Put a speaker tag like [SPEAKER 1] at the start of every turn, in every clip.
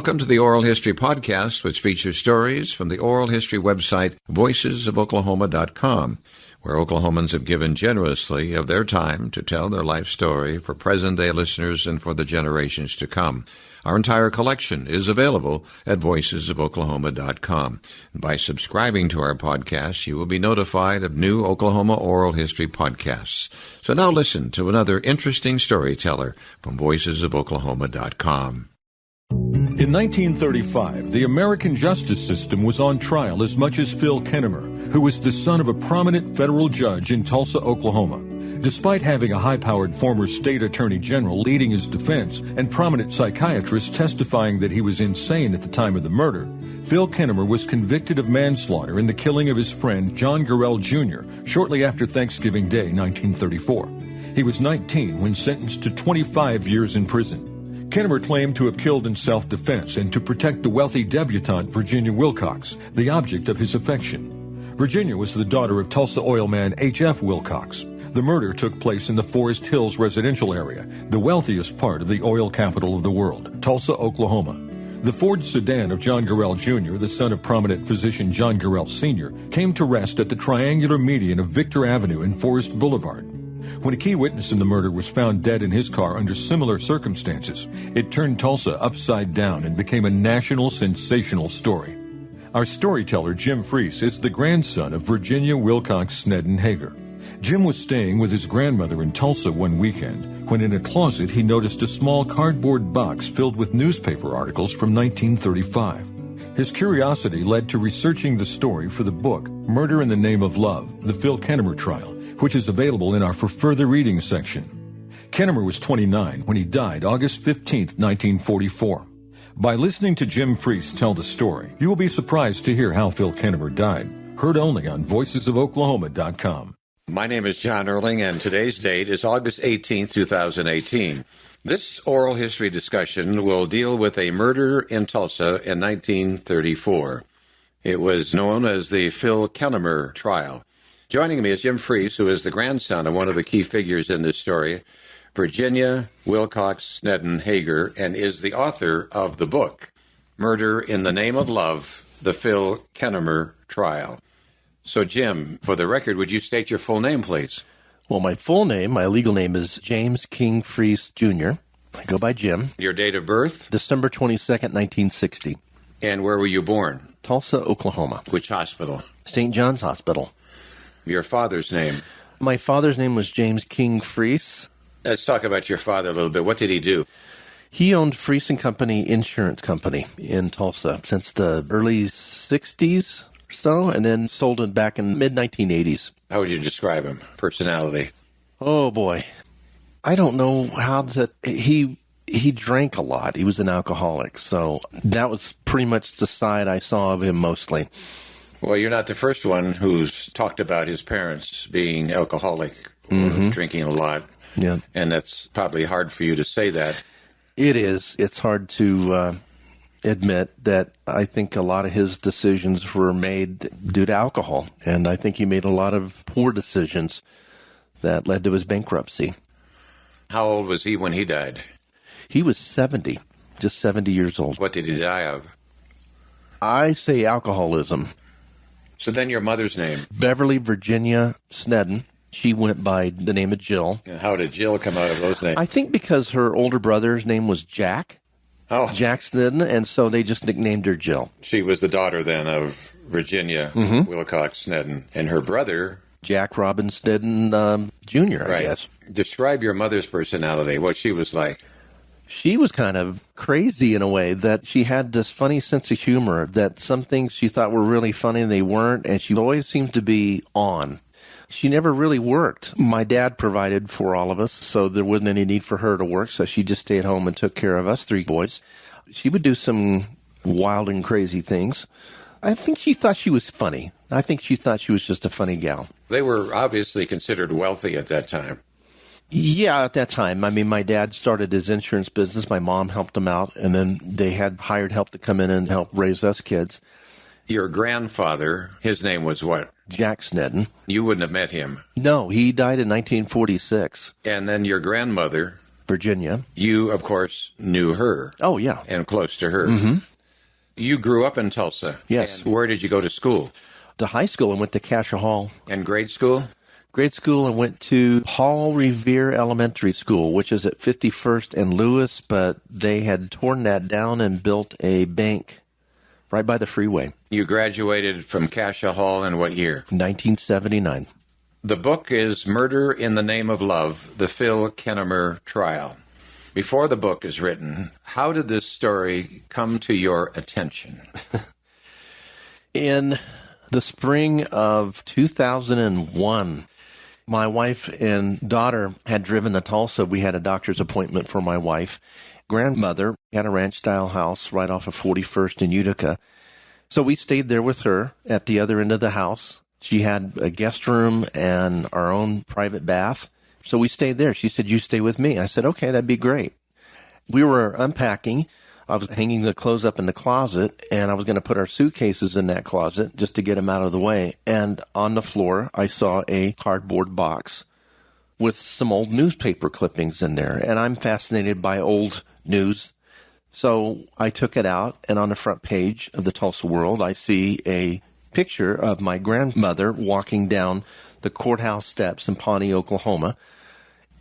[SPEAKER 1] Welcome to the Oral History Podcast, which features stories from the oral history website voicesofoklahoma.com, where Oklahomans have given generously of their time to tell their life story for present-day listeners and for the generations to come. Our entire collection is available at voicesofoklahoma.com. By subscribing to our podcast, you will be notified of new Oklahoma oral history podcasts. So now listen to another interesting storyteller from voicesofoklahoma.com.
[SPEAKER 2] In 1935, the American justice system was on trial as much as Phil Kennamer, who was the son of a prominent federal judge in Tulsa, Oklahoma. Despite having a high-powered former state attorney general leading his defense and prominent psychiatrists testifying that he was insane at the time of the murder, Phil Kennamer was convicted of manslaughter in the killing of his friend John Gorrell Jr. shortly after Thanksgiving Day, 1934. He was 19 when sentenced to 25 years in prison. Kennamer claimed to have killed in self-defense and to protect the wealthy debutante Virginia Wilcox, the object of his affection. Virginia was the daughter of Tulsa oilman H.F. Wilcox. The murder took place in the Forest Hills residential area, the wealthiest part of the oil capital of the world, Tulsa, Oklahoma. The Ford sedan of John Gorrell Jr., the son of prominent physician John Gorrell Sr., came to rest at the triangular median of Victor Avenue and Forest Boulevard. When a key witness in the murder was found dead in his car under similar circumstances, it turned Tulsa upside down and became a national sensational story. Our storyteller, Jim Freese, is the grandson of Virginia Wilcox Snedden Hager. Jim was staying with his grandmother in Tulsa one weekend when in a closet he noticed a small cardboard box filled with newspaper articles from 1935. His curiosity led to researching the story for the book, Murder in the Name of Love, the Phil Kennamer Trial, which is available in our For Further Reading section. Kennamer was 29 when he died August 15, 1944. By listening to Jim Freese tell the story, you will be surprised to hear how Phil Kennamer died. Heard only on voicesofoklahoma.com.
[SPEAKER 1] My name is John Erling, and today's date is August 18, 2018. This oral history discussion will deal with a murder in Tulsa in 1934. It was known as the Phil Kennamer Trial. Joining me is Jim Freese, who is the grandson of one of the key figures in this story, Virginia Wilcox Snedden Hager, and is the author of the book, Murder in the Name of Love, the Phil Kennamer Trial. So, Jim, for the record, would you state your full name, please?
[SPEAKER 3] Well, my full name, my legal name is James King Freese, Jr. I go by Jim.
[SPEAKER 1] Your date of birth?
[SPEAKER 3] December 22nd, 1960.
[SPEAKER 1] And where were you born?
[SPEAKER 3] Tulsa, Oklahoma.
[SPEAKER 1] Which hospital?
[SPEAKER 3] St. John's Hospital.
[SPEAKER 1] Your father's name?
[SPEAKER 3] My father's name was James King Freese.
[SPEAKER 1] Let's talk about your father a little bit. What did he do?
[SPEAKER 3] He owned Freese & Company Insurance Company in Tulsa since the early 60s or so, and then sold it back in mid-1980s.
[SPEAKER 1] How would you describe him? Personality?
[SPEAKER 3] Oh, boy. I don't know how to... He drank a lot. He was an alcoholic, so that was pretty much the side I saw of him mostly.
[SPEAKER 1] Well, you're not the first one who's talked about his parents being alcoholic or drinking a lot.
[SPEAKER 3] Yeah.
[SPEAKER 1] And that's probably hard for you to say that.
[SPEAKER 3] It is. It's hard to admit that I think a lot of his decisions were made due to alcohol. And I think he made a lot of poor decisions that led to his bankruptcy.
[SPEAKER 1] How old was he when he died?
[SPEAKER 3] He was 70, just 70 years old.
[SPEAKER 1] What did he die of?
[SPEAKER 3] I say alcoholism.
[SPEAKER 1] So then your mother's name?
[SPEAKER 3] Beverly Virginia Snedden. She went by the name of Jill.
[SPEAKER 1] And how did Jill come out of those names?
[SPEAKER 3] I think because her older brother's name was Jack.
[SPEAKER 1] Oh.
[SPEAKER 3] Jack Snedden, and so they just nicknamed her Jill.
[SPEAKER 1] She was the daughter then of Virginia Wilcox Snedden. And her brother?
[SPEAKER 3] Jack Robin Snedden Jr., I guess.
[SPEAKER 1] Describe your mother's personality, what she was like.
[SPEAKER 3] She was kind of crazy in a way, that she had this funny sense of humor, that some things she thought were really funny and they weren't, and she always seemed to be on. She never really worked. My dad provided for all of us, so there wasn't any need for her to work, so she just stayed home and took care of us three boys. She would do some wild and crazy things. I think she thought she was funny. I think she thought she was just a funny gal.
[SPEAKER 1] They were obviously considered wealthy at that time.
[SPEAKER 3] Yeah, at that time. I mean, my dad started his insurance business. My mom helped him out, and then they had hired help to come in and help raise us kids.
[SPEAKER 1] Your grandfather, his name was what?
[SPEAKER 3] Jack Snedden.
[SPEAKER 1] You wouldn't have met him.
[SPEAKER 3] No, he died in 1946.
[SPEAKER 1] And then your grandmother,
[SPEAKER 3] Virginia.
[SPEAKER 1] You, of course, knew her.
[SPEAKER 3] Oh, yeah.
[SPEAKER 1] And close to her. You grew up in Tulsa.
[SPEAKER 3] Yes.
[SPEAKER 1] And where did you go to school?
[SPEAKER 3] To high school, I went to Cascia Hall.
[SPEAKER 1] And grade school?
[SPEAKER 3] Grade school, I went to Paul Revere Elementary School, which is at 51st and Lewis, but they had torn that down and built a bank right by the freeway.
[SPEAKER 1] You graduated from Cascia Hall in what year?
[SPEAKER 3] 1979.
[SPEAKER 1] The book is Murder in the Name of Love, the Phil Kennamer Trial. Before the book is written, how did this story come to your attention?
[SPEAKER 3] In the spring of 2001, my wife and daughter had driven to Tulsa. We had a doctor's appointment for my wife. Grandmother had a ranch-style house right off of 41st in Utica. So we stayed there with her at the other end of the house. She had a guest room and our own private bath. So we stayed there. She said, "You stay with me." I said, "Okay, that'd be great." We were unpacking. I was hanging the clothes up in the closet, and I was going to put our suitcases in that closet just to get them out of the way. And on the floor, I saw a cardboard box with some old newspaper clippings in there. And I'm fascinated by old news. So I took it out, and on the front page of the Tulsa World, I see a picture of my grandmother walking down the courthouse steps in Pawnee, Oklahoma.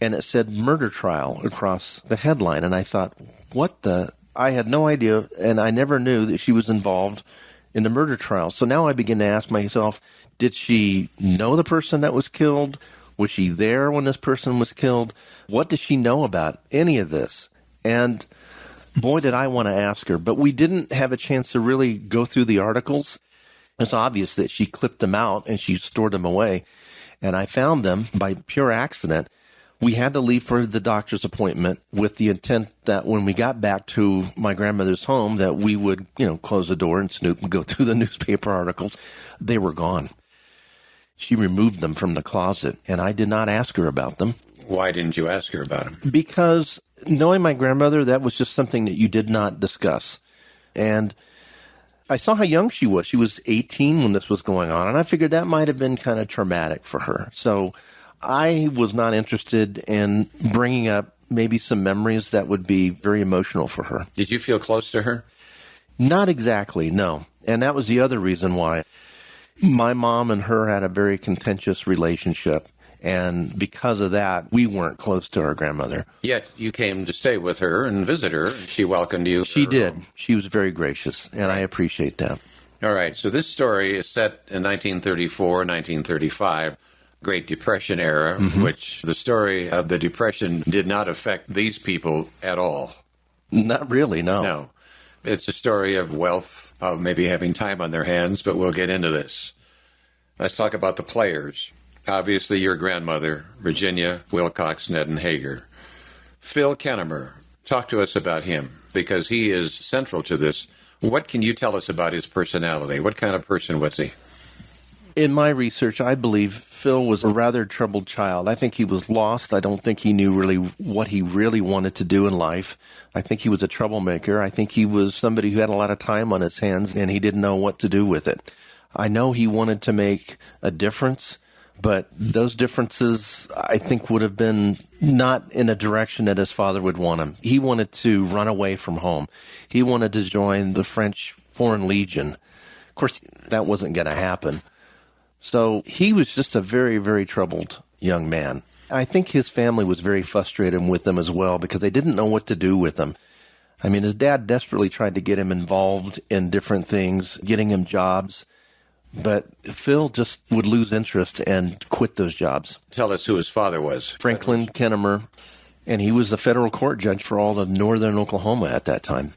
[SPEAKER 3] And it said murder trial across the headline. And I thought, what the... I had no idea, and I never knew that she was involved in the murder trial. So now I begin to ask myself, did she know the person that was killed? Was she there when this person was killed? What does she know about any of this? And boy, did I want to ask her. But we didn't have a chance to really go through the articles. It's obvious that she clipped them out and she stored them away. And I found them by pure accident. We had to leave for the doctor's appointment with the intent that when we got back to my grandmother's home that we would, close the door and snoop and go through the newspaper articles. They were gone. She removed them from the closet, and I did not ask her about them.
[SPEAKER 1] Why didn't you ask her about them?
[SPEAKER 3] Because knowing my grandmother, that was just something that you did not discuss. And I saw how young she was. She was 18 when this was going on, and I figured that might have been kind of traumatic for her. So I was not interested in bringing up maybe some memories that would be very emotional for her.
[SPEAKER 1] Did you feel close to her?
[SPEAKER 3] Not exactly, no. And that was the other reason why. My mom and her had a very contentious relationship, and because of that, we weren't close to our grandmother. Yet
[SPEAKER 1] you came to stay with her and visit her, and she welcomed you.
[SPEAKER 3] She did. Home. She was very gracious, and I appreciate that.
[SPEAKER 1] All right, so this story is set in 1934, 1935. Great Depression era, which the story of the Depression did not affect these people at all.
[SPEAKER 3] Not really, no.
[SPEAKER 1] No. It's a story of wealth, of maybe having time on their hands, but we'll get into this. Let's talk about the players. Obviously, your grandmother, Virginia Wilcox Nedden Hager. Phil Kennamer, talk to us about him, because he is central to this. What can you tell us about his personality? What kind of person was he?
[SPEAKER 3] In my research, I believe Phil was a rather troubled child. I think he was lost. I don't think he knew really what he really wanted to do in life. I think he was a troublemaker. I think he was somebody who had a lot of time on his hands, and he didn't know what to do with it. I know he wanted to make a difference, but those differences, I think, would have been not in a direction that his father would want him. He wanted to run away from home. He wanted to join the French Foreign Legion. Of course, that wasn't going to happen. So he was just a very, very troubled young man. I think his family was very frustrated with him as well because they didn't know what to do with him. I mean, his dad desperately tried to get him involved in different things, getting him jobs. But Phil just would lose interest and quit those jobs.
[SPEAKER 1] Tell us who his father was.
[SPEAKER 3] Franklin Kennamer, and he was a federal court judge for all of northern Oklahoma at that time.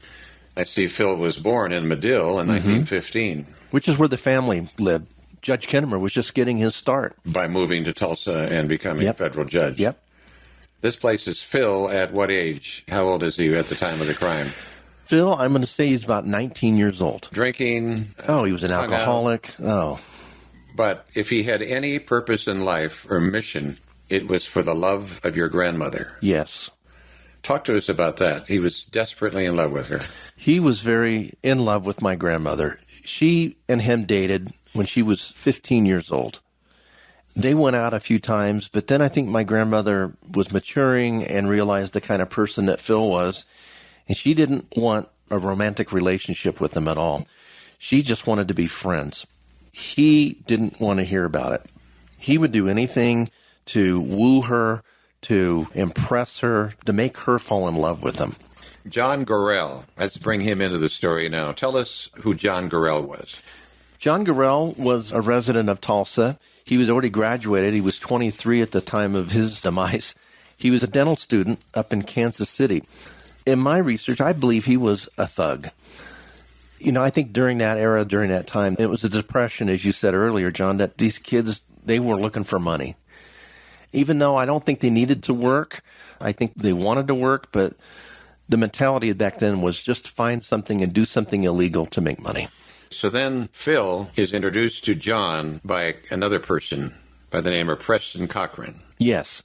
[SPEAKER 1] I see Phil was born in Medill in 1915.
[SPEAKER 3] Which is where the family lived. Judge Kennamer was just getting his start.
[SPEAKER 1] By moving to Tulsa and becoming a federal judge.
[SPEAKER 3] Yep.
[SPEAKER 1] This places Phil at what age? How old is he at the time of the crime?
[SPEAKER 3] Phil, I'm going to say he's about 19 years old.
[SPEAKER 1] Drinking?
[SPEAKER 3] Oh, he was an alcoholic. Oh.
[SPEAKER 1] But if he had any purpose in life or mission, it was for the love of your grandmother.
[SPEAKER 3] Yes.
[SPEAKER 1] Talk to us about that. He was desperately in love with her.
[SPEAKER 3] He was very in love with my grandmother. She and him dated when she was 15 years old. They went out a few times, but then I think my grandmother was maturing and realized the kind of person that Phil was, and she didn't want a romantic relationship with him at all. She just wanted to be friends. He didn't want to hear about it. He would do anything to woo her, to impress her, to make her fall in love with him.
[SPEAKER 1] John Gorrell, let's bring him into the story now. Tell us who John Gorrell was.
[SPEAKER 3] John Gorrell was a resident of Tulsa. He was already graduated. He was 23 at the time of his demise. He was a dental student up in Kansas City. In my research, I believe he was a thug. You know, I think during that era, during that time, it was a depression, as you said earlier, John, that these kids, they were looking for money. Even though I don't think they needed to work, I think they wanted to work, but the mentality back then was just find something and do something illegal to make money.
[SPEAKER 1] So then Phil is introduced to John by another person by the name of Preston Cochran.
[SPEAKER 3] Yes.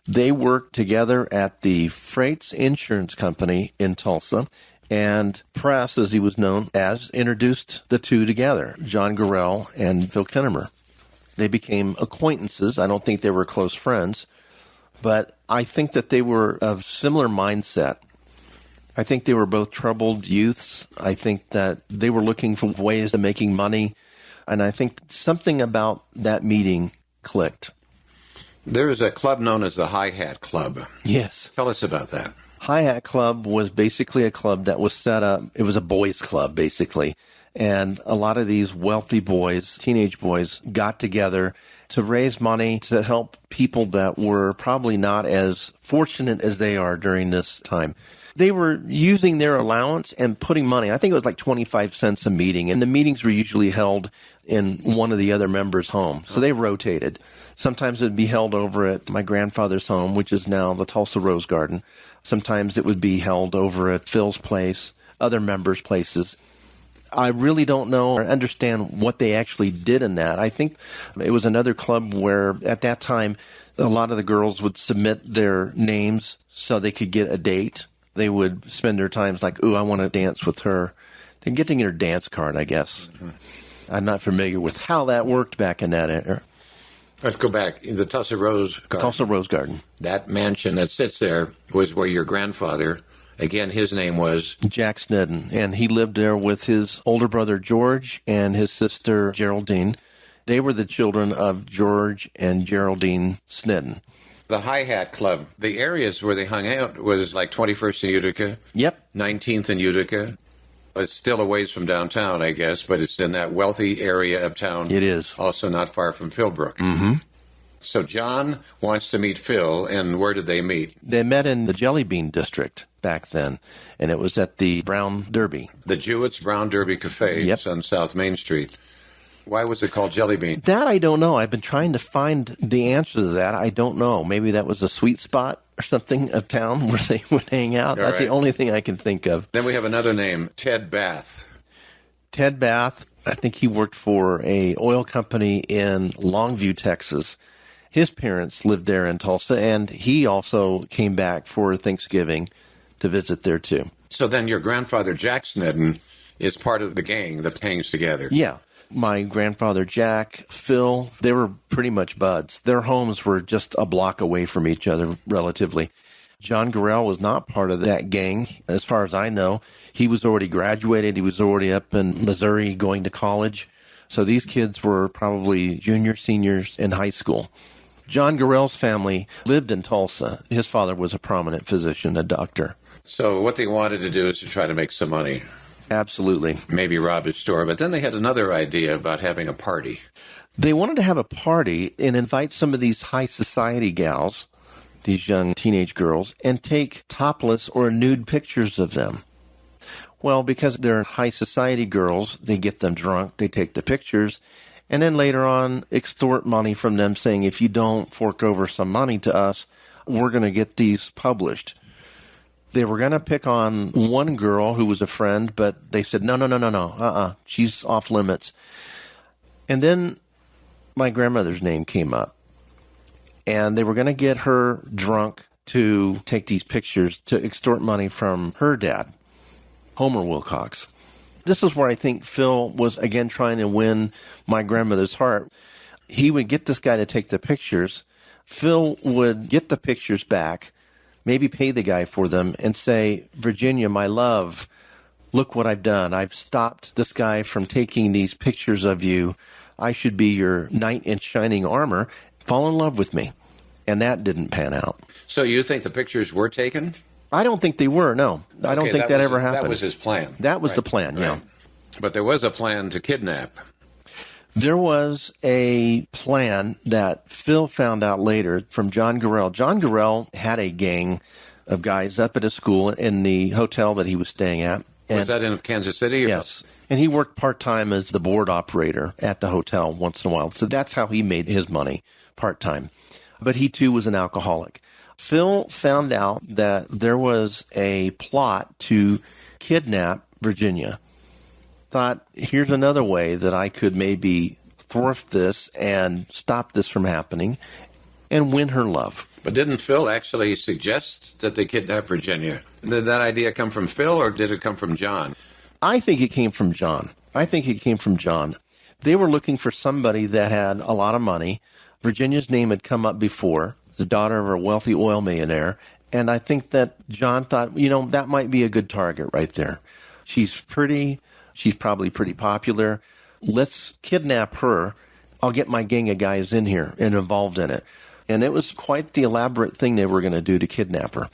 [SPEAKER 3] They worked together at the Freights Insurance Company in Tulsa, and Press, as he was known as, introduced the two together, John Gorrell and Phil Kennamer. They became acquaintances. I don't think they were close friends, but I think that they were of similar mindset. I think they were both troubled youths. I think that they were looking for ways of making money, and I think something about that meeting clicked.
[SPEAKER 1] There is a club known as the Hi-Hat Club.
[SPEAKER 3] Yes.
[SPEAKER 1] Tell us about that.
[SPEAKER 3] Hi-Hat Club was basically a club that was set up. It was a boys' club, basically. And a lot of these wealthy boys, teenage boys, got together to raise money to help people that were probably not as fortunate as they are during this time. They were using their allowance and putting money. I think it was like 25 cents a meeting. And the meetings were usually held in one of the other members' homes. So they rotated. Sometimes it would be held over at my grandfather's home, which is now the Tulsa Rose Garden. Sometimes it would be held over at Phil's place, other members' places. I really don't know or understand what they actually did in that. I think it was another club where at that time a lot of the girls would submit their names so they could get a date. They would spend their times like, ooh, I want to dance with her. They're getting their dance card, I guess. Mm-hmm. I'm not familiar with how that worked back in that era.
[SPEAKER 1] Let's go back. The Tulsa Rose Garden.
[SPEAKER 3] Tulsa Rose Garden.
[SPEAKER 1] That mansion that sits there was where your grandfather, again, his name was?
[SPEAKER 3] Jack Snedden. And he lived there with his older brother, George, and his sister, Geraldine. They were the children of George and Geraldine Snedden.
[SPEAKER 1] The Hi-Hat Club, the areas where they hung out was like 21st and Utica?
[SPEAKER 3] Yep.
[SPEAKER 1] 19th and Utica? It's still a ways from downtown, I guess, but it's in that wealthy area of town.
[SPEAKER 3] It is.
[SPEAKER 1] Also not far from Philbrook.
[SPEAKER 3] Mm-hmm.
[SPEAKER 1] So John wants to meet Phil, and where did they meet?
[SPEAKER 3] They met in the Jelly Bean District back then, and it was at the Brown Derby.
[SPEAKER 1] The Jewett's Brown Derby Cafe.
[SPEAKER 3] Yep.
[SPEAKER 1] On South Main Street. Why was it called Jelly Bean?
[SPEAKER 3] That I don't know. I've been trying to find the answer to that. I don't know. Maybe that was a sweet spot or something of town where they would hang out. That's right. The only thing I can think of.
[SPEAKER 1] Then we have another name, Ted Bath.
[SPEAKER 3] Ted Bath, I think he worked for a oil company in Longview, Texas. His parents lived there in Tulsa, and he also came back for Thanksgiving to visit there too.
[SPEAKER 1] So then your grandfather, Jack Snedden, is part of the gang that hangs together.
[SPEAKER 3] Yeah. My grandfather, Jack, Phil, they were pretty much buds. Their homes were just a block away from each other, relatively. John Gorrell was not part of that gang, as far as I know. He was already graduated. He was already up in Missouri going to college. So these kids were probably juniors, seniors in high school. John Gorrell's family lived in Tulsa. His father was a prominent physician, a doctor.
[SPEAKER 1] So what they wanted to do is to try to make some money.
[SPEAKER 3] Absolutely.
[SPEAKER 1] Maybe rob his store. But then they had another idea about having a party.
[SPEAKER 3] They wanted to have a party and invite some of these high society gals, these young teenage girls, and take topless or nude pictures of them. Well, because they're high society girls, they get them drunk, they take the pictures, and then later on extort money from them saying, if you don't fork over some money to us, we're going to get these published. They were going to pick on one girl who was a friend, but they said, no, she's off limits. And then my grandmother's name came up, and they were going to get her drunk to take these pictures to extort money from her dad, Homer Wilcox. This is where I think Phil was, again, trying to win my grandmother's heart. he would get this guy to take the pictures. Phil would get the pictures back, maybe pay the guy for them, and say, Virginia, my love, look what I've done. I've stopped this guy from taking these pictures of you. I should be your knight in shining armor. Fall in love with me. And that didn't pan out.
[SPEAKER 1] So you think the pictures were taken?
[SPEAKER 3] I don't think they were, no. I don't think that ever happened.
[SPEAKER 1] That was his plan.
[SPEAKER 3] That was the plan, yeah.
[SPEAKER 1] But there was a plan to kidnap.
[SPEAKER 3] There was a plan that Phil found out later from John Gorrell. John Gorrell had a gang of guys up at his school in the hotel that he was staying at.
[SPEAKER 1] Was that in Kansas City?
[SPEAKER 3] Yes. And he worked part-time as the board operator at the hotel once in a while. So that's how he made his money, part-time. But he, too, was an alcoholic. Phil found out that there was a plot to kidnap Virginia. Thought, here's another way that I could maybe thwart this and stop this from happening and win her love.
[SPEAKER 1] But didn't Phil actually suggest that they kidnap Virginia? Did that idea come from Phil, or did it come from John?
[SPEAKER 3] I think it came from John. They were looking for somebody that had a lot of money. Virginia's name had come up before, the daughter of a wealthy oil millionaire. And I think that John thought, that might be a good target right there. She's pretty. She's probably pretty popular. Let's kidnap her. I'll get my gang of guys in here and involved in it. And it was quite the elaborate thing they were going to do to kidnap her.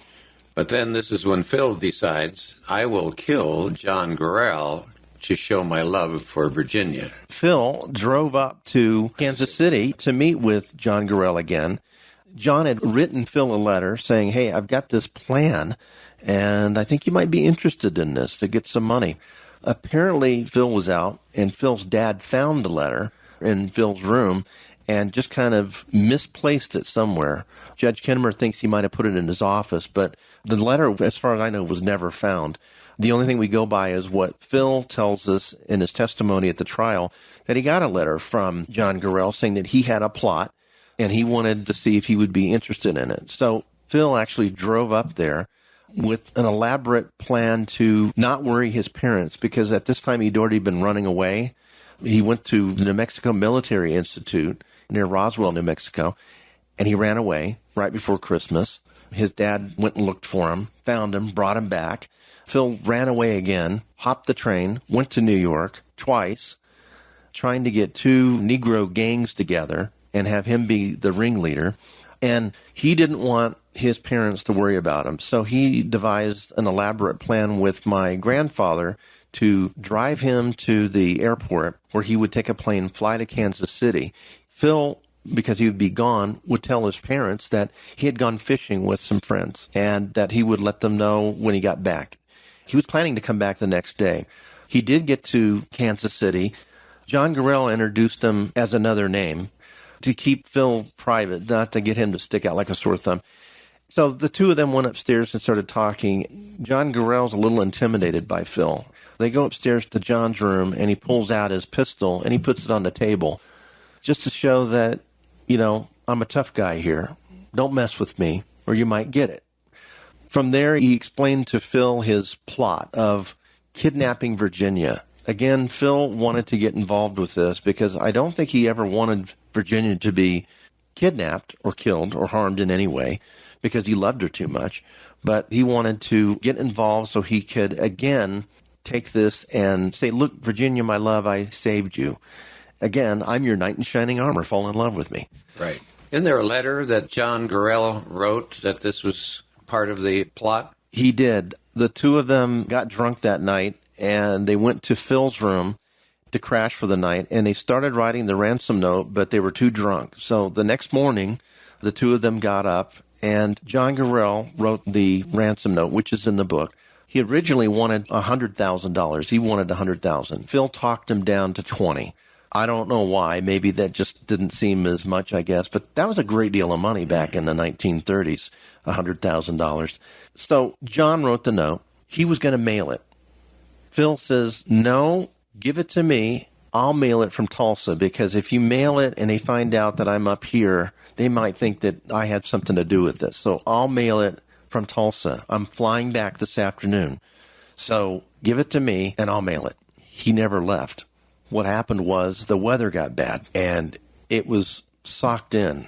[SPEAKER 1] But then this is when Phil decides, I will kill John Gorrell to show my love for Virginia.
[SPEAKER 3] Phil drove up to Kansas City to meet with John Gorrell again. John had written Phil a letter saying, hey, I've got this plan, and I think you might be interested in this to get some money. Apparently, Phil was out, and Phil's dad found the letter in Phil's room and just kind of misplaced it somewhere. Judge Kennamer thinks he might have put it in his office, but the letter, as far as I know, was never found. The only thing we go by is what Phil tells us in his testimony at the trial, that he got a letter from John Gorrell saying that he had a plot, and he wanted to see if he would be interested in it. So Phil actually drove up there with an elaborate plan to not worry his parents, because at this time he'd already been running away. He went to the New Mexico Military Institute near Roswell, New Mexico, and he ran away right before Christmas. His dad went and looked for him, found him, brought him back. Phil ran away again, hopped the train, went to New York twice, trying to get two Negro gangs together and have him be the ringleader. And he didn't want his parents to worry about him. So he devised an elaborate plan with my grandfather to drive him to the airport where he would take a plane, fly to Kansas City. Phil, because he would be gone, would tell his parents that he had gone fishing with some friends and that he would let them know when he got back. He was planning to come back the next day. He did get to Kansas City. John Gorrell introduced him as another name to keep Phil private, not to get him to stick out like a sore thumb. So the two of them went upstairs and started talking. John Gorrell's a little intimidated by Phil. They go upstairs to John's room, and he pulls out his pistol, and he puts it on the table just to show that, I'm a tough guy here. Don't mess with me, or you might get it. From there, he explained to Phil his plot of kidnapping Virginia. Again, Phil wanted to get involved with this because I don't think he ever wanted Virginia to be kidnapped or killed or harmed in any way because he loved her too much. But he wanted to get involved so he could, again, take this and say, look, Virginia, my love, I saved you. Again, I'm your knight in shining armor. Fall in love with me.
[SPEAKER 1] Right. Isn't there a letter that John Gorrell wrote that this was part of the plot?
[SPEAKER 3] He did. The two of them got drunk that night, and they went to Phil's room to crash for the night, and they started writing the ransom note, but they were too drunk. So the next morning, the two of them got up, and John Gorrell wrote the ransom note, which is in the book. He originally wanted $100,000. He wanted $100,000. Phil talked him down to $20,000. I don't know why. Maybe that just didn't seem as much, I guess. But that was a great deal of money back in the 1930s, $100,000. So John wrote the note. He was going to mail it. Phil says, no, give it to me. I'll mail it from Tulsa, because if you mail it and they find out that I'm up here, they might think that I had something to do with this. So I'll mail it from Tulsa. I'm flying back this afternoon. So give it to me and I'll mail it. He never left. What happened was the weather got bad, and It was socked in.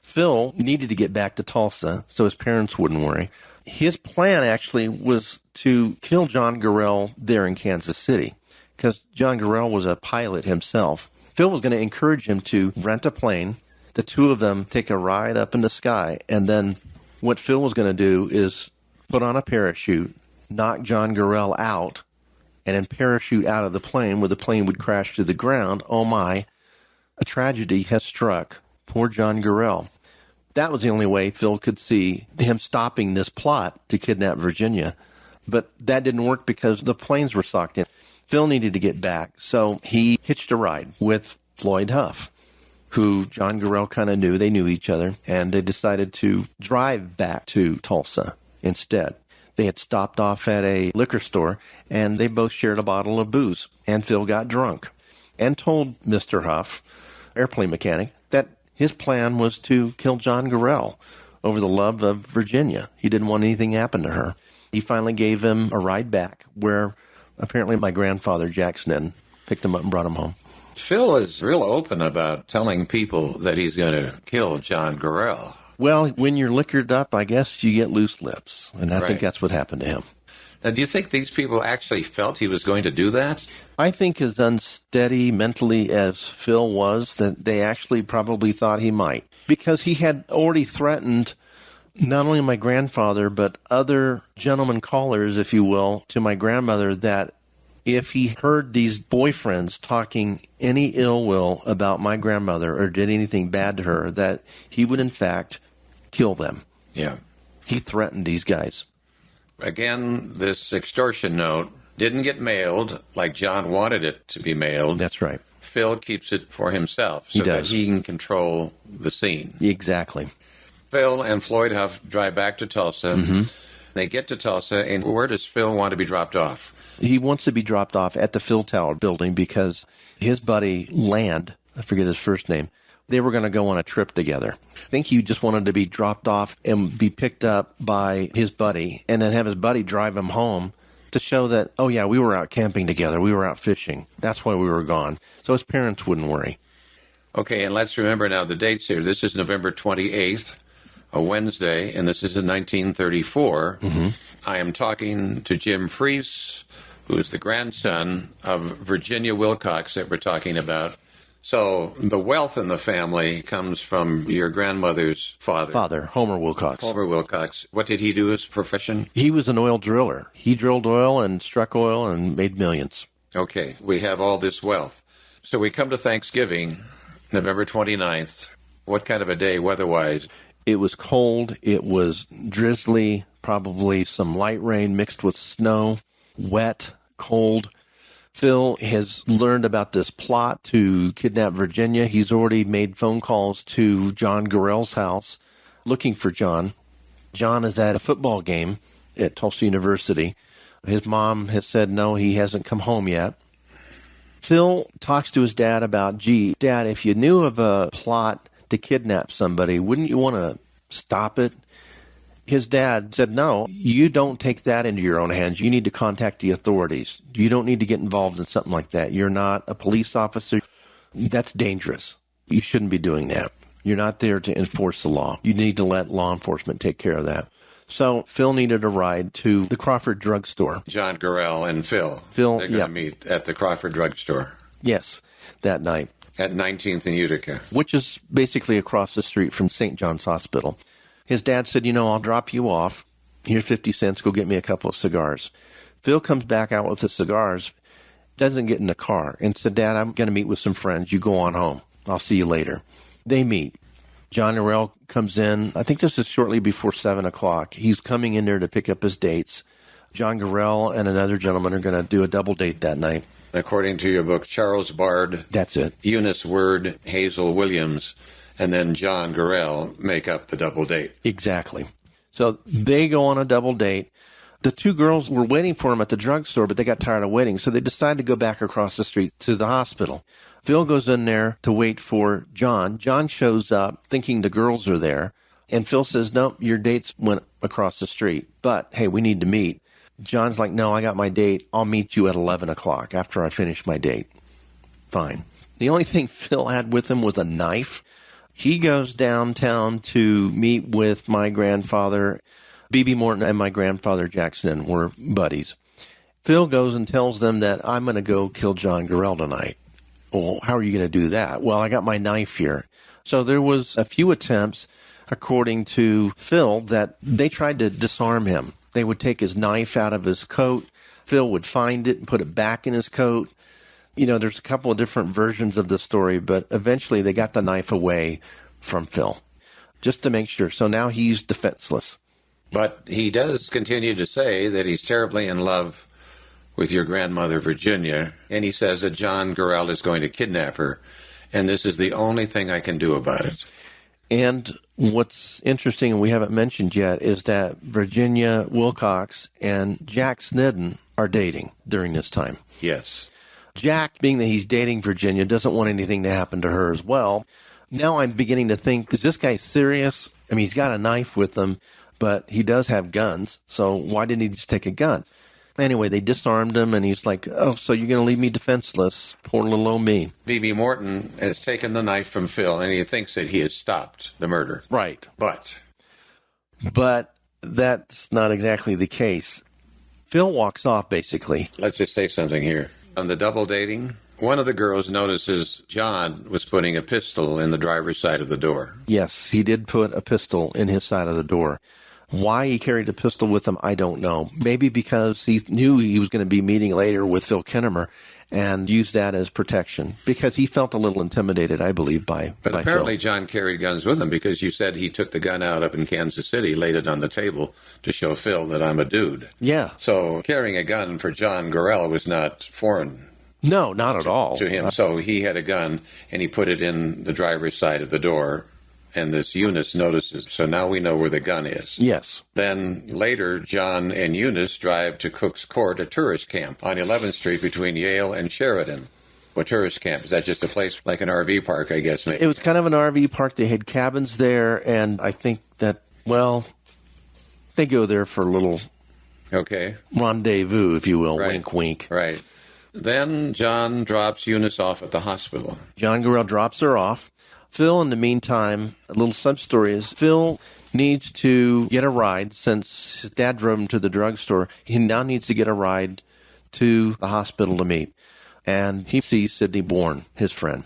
[SPEAKER 3] Phil needed to get back to Tulsa so his parents wouldn't worry. His plan actually was to kill John Gorrell there in Kansas City because John Gorrell was a pilot himself. Phil was going to encourage him to rent a plane, the two of them take a ride up in the sky, and then what Phil was going to do is put on a parachute, knock John Gorrell out, and then parachute out of the plane where the plane would crash to the ground. Oh my, a tragedy has struck poor John Gorrell. That was the only way Phil could see him stopping this plot to kidnap Virginia. But that didn't work because the planes were socked in. Phil needed to get back, so he hitched a ride with Floyd Huff, who John Gorrell kind of knew. They knew each other, and they decided to drive back to Tulsa instead. They had stopped off at a liquor store, and they both shared a bottle of booze, and Phil got drunk and told Mr. Huff, airplane mechanic, that his plan was to kill John Gorrell over the love of Virginia. He didn't want anything to happen to her. He finally gave him a ride back where apparently my grandfather, Jack Snedden, picked him up and brought him home.
[SPEAKER 1] Phil is real open about telling people that he's going to kill John Gorrell.
[SPEAKER 3] Well, when you're liquored up, I guess you get loose lips, and I think
[SPEAKER 1] Right.
[SPEAKER 3] that's what happened to him.
[SPEAKER 1] Now, do you think these people actually felt he was going to do that?
[SPEAKER 3] I think as unsteady mentally as Phil was, that they actually probably thought he might. Because he had already threatened not only my grandfather, but other gentlemen callers, if you will, to my grandmother that if he heard these boyfriends talking any ill will about my grandmother or did anything bad to her, that he would in fact kill them.
[SPEAKER 1] Yeah.
[SPEAKER 3] He threatened these guys.
[SPEAKER 1] Again, this extortion note didn't get mailed like John wanted it to be mailed.
[SPEAKER 3] That's right.
[SPEAKER 1] Phil keeps it for himself so
[SPEAKER 3] He
[SPEAKER 1] that
[SPEAKER 3] does.
[SPEAKER 1] he can control the scene.
[SPEAKER 3] Exactly.
[SPEAKER 1] Phil and Floyd Huff drive back to Tulsa.
[SPEAKER 3] Mm-hmm.
[SPEAKER 1] They get to Tulsa, and where does Phil want to be dropped off?
[SPEAKER 3] He wants to be dropped off at the Phil Tower building because his buddy Land, I forget his first name, they were going to go on a trip together. I think he just wanted to be dropped off and be picked up by his buddy and then have his buddy drive him home to show that, oh yeah, we were out camping together. We were out fishing. That's why we were gone. So his parents wouldn't worry.
[SPEAKER 1] Okay, and let's remember now the dates here. This is November 28th, a Wednesday, and this is in 1934.
[SPEAKER 3] Mm-hmm.
[SPEAKER 1] I am talking to Jim Freese, who is the grandson of Virginia Wilcox that we're talking about. So the wealth in the family comes from your grandmother's father.
[SPEAKER 3] Father, Homer Wilcox.
[SPEAKER 1] Homer Wilcox. What did he do as profession?
[SPEAKER 3] He was an oil driller. He drilled oil and struck oil and made millions.
[SPEAKER 1] Okay, we have all this wealth. So we come to Thanksgiving, November 29th. What kind of a day weather-wise?
[SPEAKER 3] It was cold. It was drizzly, probably some light rain mixed with snow, wet, cold. Phil has learned about this plot to kidnap Virginia. He's already made phone calls to John Gorrell's house looking for John. John is at a football game at Tulsa University. His mom has said no, he hasn't come home yet. Phil talks to his dad about, gee, Dad, if you knew of a plot to kidnap somebody, wouldn't you want to stop it? His dad said, no, you don't take that into your own hands. You need to contact the authorities. You don't need to get involved in something like that. You're not a police officer. That's dangerous. You shouldn't be doing that. You're not there to enforce the law. You need to let law enforcement take care of that. So Phil needed a ride to the Crawford drugstore.
[SPEAKER 1] John Gorrell and Phil.
[SPEAKER 3] Phil,
[SPEAKER 1] They're going
[SPEAKER 3] yeah.
[SPEAKER 1] to meet at the Crawford drugstore
[SPEAKER 3] Yes, that night,
[SPEAKER 1] at 19th and Utica.
[SPEAKER 3] which is basically across the street from St. John's Hospital. His dad said, I'll drop you off. Here's 50 cents. Go get me a couple of cigars. Phil comes back out with the cigars, doesn't get in the car, and said, Dad, I'm going to meet with some friends. You go on home. I'll see you later. They meet. John Gorrell comes in. I think this is shortly before 7 o'clock. He's coming in there to pick up his dates. John Gorrell and another gentleman are going to do a double date that night.
[SPEAKER 1] According to your book, Charles Bard,
[SPEAKER 3] That's it.
[SPEAKER 1] Eunice Word, Hazel Williams, and then John Gorrell make up the double date.
[SPEAKER 3] Exactly. So they go on a double date. The two girls were waiting for him at the drugstore, but they got tired of waiting, so they decided to go back across the street to the hospital. Phil goes in there to wait for John. John shows up thinking the girls are there, and Phil says, nope, your dates went across the street, but hey, we need to meet. John's like, no, I got my date. I'll meet you at 11 o'clock after I finish my date. Fine. The only thing Phil had with him was a knife. He goes downtown to meet with my grandfather. B.B. Morton and my grandfather Jackson were buddies. Phil goes and tells them that I'm going to go kill John Gorrell tonight. Well, how are you going to do that? Well, I got my knife here. So there was a few attempts, according to Phil, that they tried to disarm him. They would take his knife out of his coat. Phil would find it and put it back in his coat. You know, there's a couple of different versions of the story, but eventually they got the knife away from Phil, just to make sure. So now he's defenseless.
[SPEAKER 1] But he does continue to say that he's terribly in love with your grandmother, Virginia, and he says that John Gorrell is going to kidnap her, and this is the only thing I can do about it.
[SPEAKER 3] And what's interesting, and we haven't mentioned yet, is that Virginia Wilcox and Jack Snedden are dating during this time.
[SPEAKER 1] Yes.
[SPEAKER 3] Jack, being that he's dating Virginia, doesn't want anything to happen to her as well. Now I'm beginning to think, is this guy serious? I mean, he's got a knife with him, but he does have guns, so why didn't he just take a gun? Anyway, they disarmed him, and he's like, oh, so you're going to leave me defenseless? Poor little old me.
[SPEAKER 1] B.B. Morton has taken the knife from Phil, and he thinks that he has stopped the murder.
[SPEAKER 3] Right.
[SPEAKER 1] But
[SPEAKER 3] that's not exactly the case. Phil walks off, basically.
[SPEAKER 1] Let's just say something here. On the double dating, one of the girls notices John was putting a pistol in the driver's side of the door.
[SPEAKER 3] Yes, he did put a pistol in his side of the door. Why he carried a pistol with him, I don't know. Maybe because he knew he was going to be meeting later with Phil Kennamer and used that as protection. Because he felt a little intimidated, I believe, by
[SPEAKER 1] But apparently
[SPEAKER 3] Phil.
[SPEAKER 1] John carried guns with him because you said he took the gun out up in Kansas City, laid it on the table to show Phil that I'm a dude.
[SPEAKER 3] Yeah.
[SPEAKER 1] So carrying a gun for John Gorrell was not foreign.
[SPEAKER 3] No, not at all.
[SPEAKER 1] To him. So he had a gun, and he put it in the driver's side of the door, and this Eunice notices. So now we know where the gun is.
[SPEAKER 3] Yes.
[SPEAKER 1] Then later, John and Eunice drive to Cook's Court, a tourist camp on 11th Street between Yale and Sheridan. What tourist camp? Is that just a place like an RV park, I guess, maybe?
[SPEAKER 3] It was kind of an RV park. They had cabins there, and I think that, well, they go there for a little rendezvous, if you will,
[SPEAKER 1] Right.
[SPEAKER 3] wink, wink.
[SPEAKER 1] Right. Then John drops Eunice off at the hospital.
[SPEAKER 3] John Gorrell drops her off. Phil, in the meantime, a little sub-story is Phil needs to get a ride since his dad drove him to the drugstore. He now needs to get a ride to the hospital to meet. And he sees Sidney Born, his friend.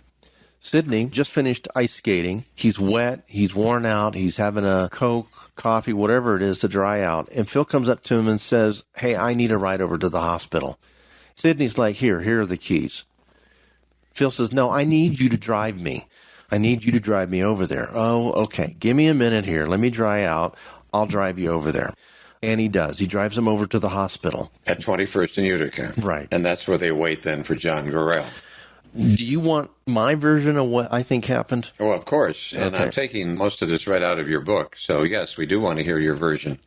[SPEAKER 3] Sidney just finished ice skating. He's wet. He's worn out. He's having a Coke, coffee, whatever it is to dry out. And Phil comes up to him and says, hey, I need a ride over to the hospital. Sidney's like, here are the keys. Phil says, no, I need you to drive me. I need you to drive me over there. Oh, okay. Give me a minute here. Let me dry out. I'll drive you over there. And he does. He drives him over to the hospital.
[SPEAKER 1] At 21st and Utica.
[SPEAKER 3] Right.
[SPEAKER 1] And that's where they wait then for John Gorrell.
[SPEAKER 3] Do you want my version of what I think happened?
[SPEAKER 1] Oh, of course. And
[SPEAKER 3] Okay.
[SPEAKER 1] I'm taking most of this right out of your book. So, yes, we do want to hear your version.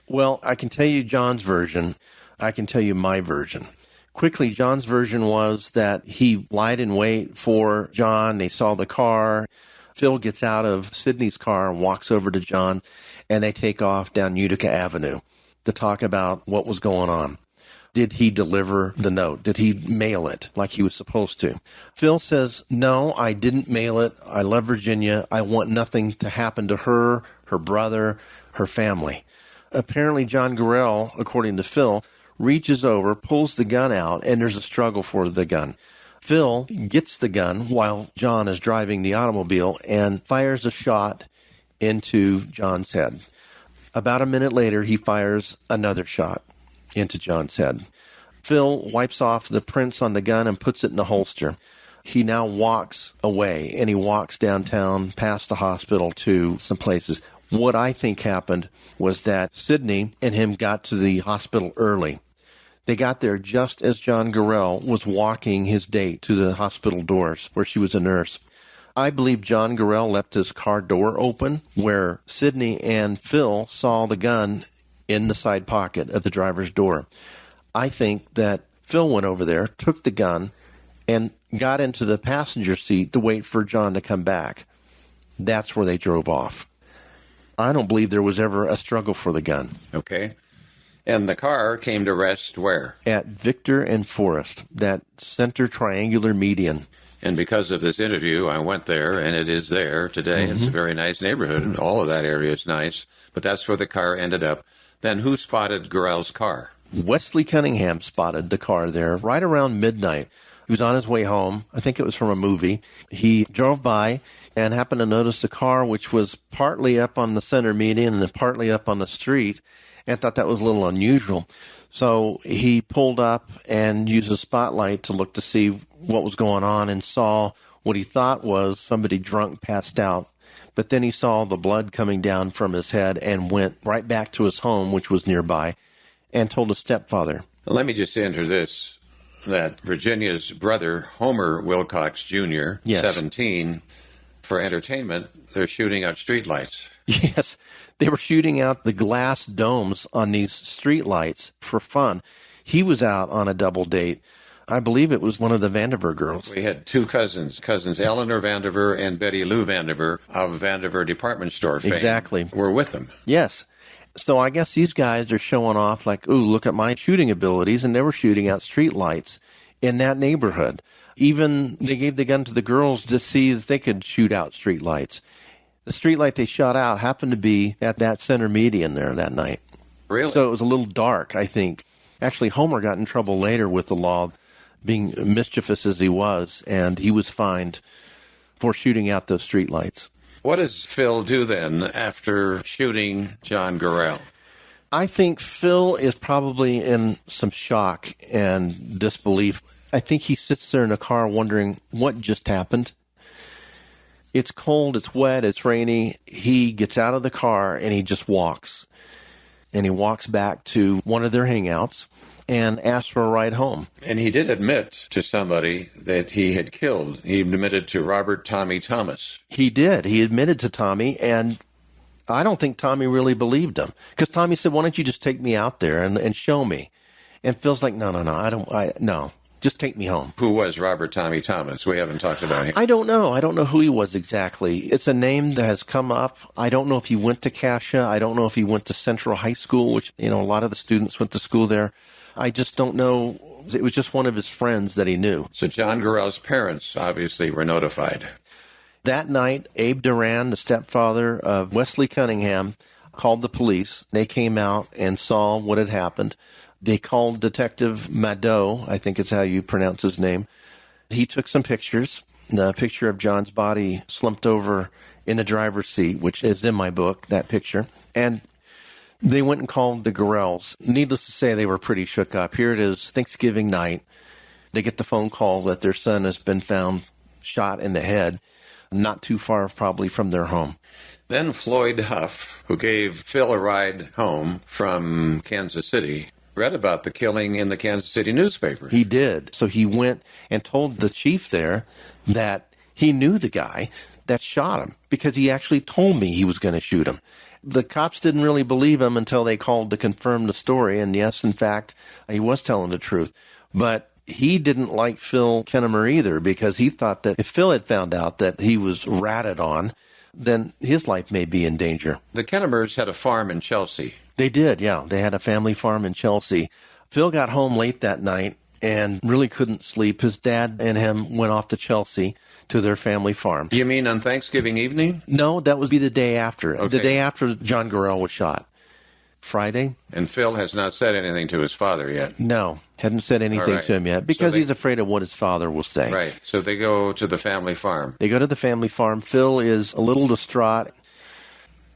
[SPEAKER 3] Well, I can tell you John's version. I can tell you my version. Quickly, John's version was that he lied in wait for John. They saw the car. Phil gets out of Sidney's car and walks over to John, and they take off down Utica Avenue to talk about what was going on. Did he deliver the note? Did he mail it like he was supposed to? Phil says, no, I didn't mail it. I love Virginia. I want nothing to happen to her, her brother, her family. Apparently, John Gorrell, according to Phil, reaches over, pulls the gun out, and there's a struggle for the gun. Phil gets the gun while John is driving the automobile and fires a shot into John's head. About a minute later, he fires another shot into John's head. Phil wipes off the prints on the gun and puts it in the holster. He now walks away, and he walks downtown past the hospital to some places. What I think happened was that Sidney and him got to the hospital early. They got there just as John Gorrell was walking his date to the hospital doors where she was a nurse. I believe John Gorrell left his car door open where Sidney and Phil saw the gun in the side pocket of the driver's door. I think that Phil went over there, took the gun, and got into the passenger seat to wait for John to come back. That's where they drove off. I don't believe there was ever a struggle for the gun.
[SPEAKER 1] Okay. And the car came to rest where?
[SPEAKER 3] At Victor and Forest, that center triangular median.
[SPEAKER 1] And because of this interview, I went there, and it is there today. It's a very nice neighborhood. All of that area is nice. But that's where the car ended up. Then who spotted Gorrell's car?
[SPEAKER 3] Wesley Cunningham spotted the car there right around midnight. He was on his way home. I think it was from a movie. He drove by and happened to notice the car, which was partly up on the center median and partly up on the street, and thought that was a little unusual. So he pulled up and used a spotlight to look to see what was going on and saw what he thought was somebody drunk passed out. But then he saw the blood coming down from his head and went right back to his home, which was nearby, and told his stepfather.
[SPEAKER 1] Let me just enter this, that Virginia's brother, Homer Wilcox Jr.,
[SPEAKER 3] Yes.
[SPEAKER 1] 17, for entertainment, they're shooting out streetlights.
[SPEAKER 3] Yes, they were shooting out the glass domes on these streetlights for fun. He was out on a double date. I believe it was one of the Vandiver girls.
[SPEAKER 1] We had two cousins Eleanor Vandiver and Betty Lou Vandiver of Vandiver Department Store fame.
[SPEAKER 3] Exactly.
[SPEAKER 1] Were with them.
[SPEAKER 3] Yes. So I guess these guys are showing off like, ooh, look at my shooting abilities, and they were shooting out streetlights in that neighborhood. Even they gave the gun to the girls to see if they could shoot out streetlights. The streetlight they shot out happened to be at that center median there that night.
[SPEAKER 1] Really?
[SPEAKER 3] So it was a little dark, I think. Actually, Homer got in trouble later with the law, being mischievous as he was, and he was fined for shooting out those streetlights.
[SPEAKER 1] What does Phil do then after shooting John Gorrell?
[SPEAKER 3] I think Phil is probably in some shock and disbelief. I think he sits there in a car wondering what just happened. It's cold, it's wet, it's rainy. He gets out of the car and he just walks. And he walks back to one of their hangouts and asks for a ride home.
[SPEAKER 1] And he did admit to somebody that he had killed. He admitted to Robert Tommy Thomas.
[SPEAKER 3] He did. He admitted to Tommy, and I don't think Tommy really believed him. Because Tommy said, why don't you just take me out there and show me? And Phil's like, no, just take me home.
[SPEAKER 1] Who was Robert Tommy Thomas? We haven't talked about him.
[SPEAKER 3] I don't know. I don't know who he was exactly. It's a name that has come up. I don't know if he went to Cascia. I don't know if he went to Central High School, which, a lot of the students went to school there. I just don't know. It was just one of his friends that he knew.
[SPEAKER 1] So John Gorrell's parents obviously were notified.
[SPEAKER 3] That night, Abe Duran, the stepfather of Wesley Cunningham, called the police. They came out and saw what had happened. They called Detective Mado, I think is how you pronounce his name. He took some pictures. The picture of John's body slumped over in the driver's seat, which is in my book, that picture. And they went and called the Gorrells. Needless to say, they were pretty shook up. Here it is, Thanksgiving night. They get the phone call that their son has been found shot in the head, not too far probably from their home.
[SPEAKER 1] Then Floyd Huff, who gave Phil a ride home from Kansas City, read about the killing in the Kansas City newspaper.
[SPEAKER 3] He did. So he went and told the chief there that he knew the guy that shot him because he actually told me he was going to shoot him. The cops didn't really believe him until they called to confirm the story. And yes, in fact, he was telling the truth. But he didn't like Phil Kennamer either because he thought that if Phil had found out that he was ratted on, then his life may be in danger.
[SPEAKER 1] The Kennamers had a farm in Chelsea.
[SPEAKER 3] They did, yeah. They had a family farm in Chelsea. Phil got home late that night and really couldn't sleep. His dad and him went off to Chelsea to their family farm.
[SPEAKER 1] You mean on Thanksgiving evening?
[SPEAKER 3] No, that would be the day after.
[SPEAKER 1] Okay.
[SPEAKER 3] The day after John Gorrell was shot. Friday.
[SPEAKER 1] And Phil has not said anything to his father yet.
[SPEAKER 3] No, hadn't said anything
[SPEAKER 1] right.
[SPEAKER 3] to him yet because he's afraid of what his father will say.
[SPEAKER 1] Right. So they go to the family farm.
[SPEAKER 3] They go to the family farm. Phil is a little distraught.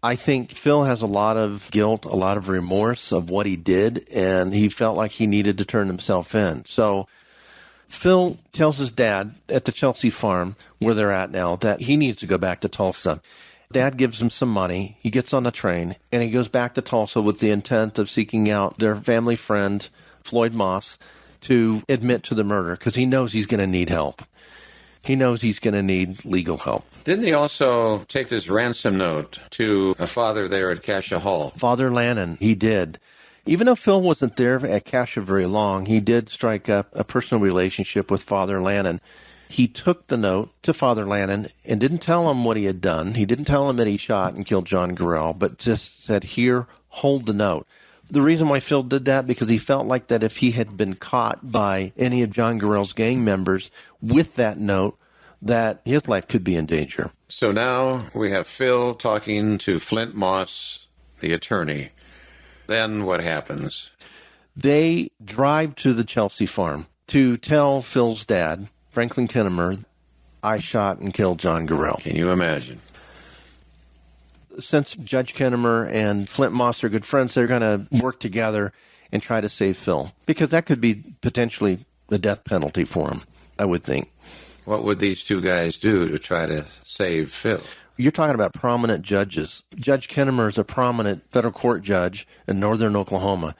[SPEAKER 3] I think Phil has a lot of guilt, a lot of remorse of what he did, and he felt like he needed to turn himself in. So Phil tells his dad at the Chelsea farm, where they're at now, that he needs to go back to Tulsa. Dad gives him some money. He gets on the train, and he goes back to Tulsa with the intent of seeking out their family friend, Floyd Moss, to admit to the murder, because he knows he's going to need help. He knows he's going to need legal help.
[SPEAKER 1] Didn't he also take this ransom note to a father there at Cascia Hall?
[SPEAKER 3] Father Lannon, he did. Even though Phil wasn't there at Cascia very long, he did strike up a personal relationship with Father Lannon. He took the note to Father Lannon and didn't tell him what he had done. He didn't tell him that he shot and killed John Gorrell, but just said, here, hold the note. The reason why Phil did that, because he felt like that if he had been caught by any of John Gorrell's gang members with that note, that his life could be in danger.
[SPEAKER 1] So now we have Phil talking to Flint Moss, the attorney. Then what happens?
[SPEAKER 3] They drive to the Chelsea farm to tell Phil's dad, Franklin Kennamer, I shot and killed John Gorrell.
[SPEAKER 1] Can you imagine?
[SPEAKER 3] Since Judge Kennamer and Flint Moss are good friends, they're going to work together and try to save Phil, because that could be potentially the death penalty for him, I would think.
[SPEAKER 1] What would these two guys do to try to save Phil?
[SPEAKER 3] You're talking about prominent judges. Judge Kennamer is a prominent federal court judge in northern Oklahoma.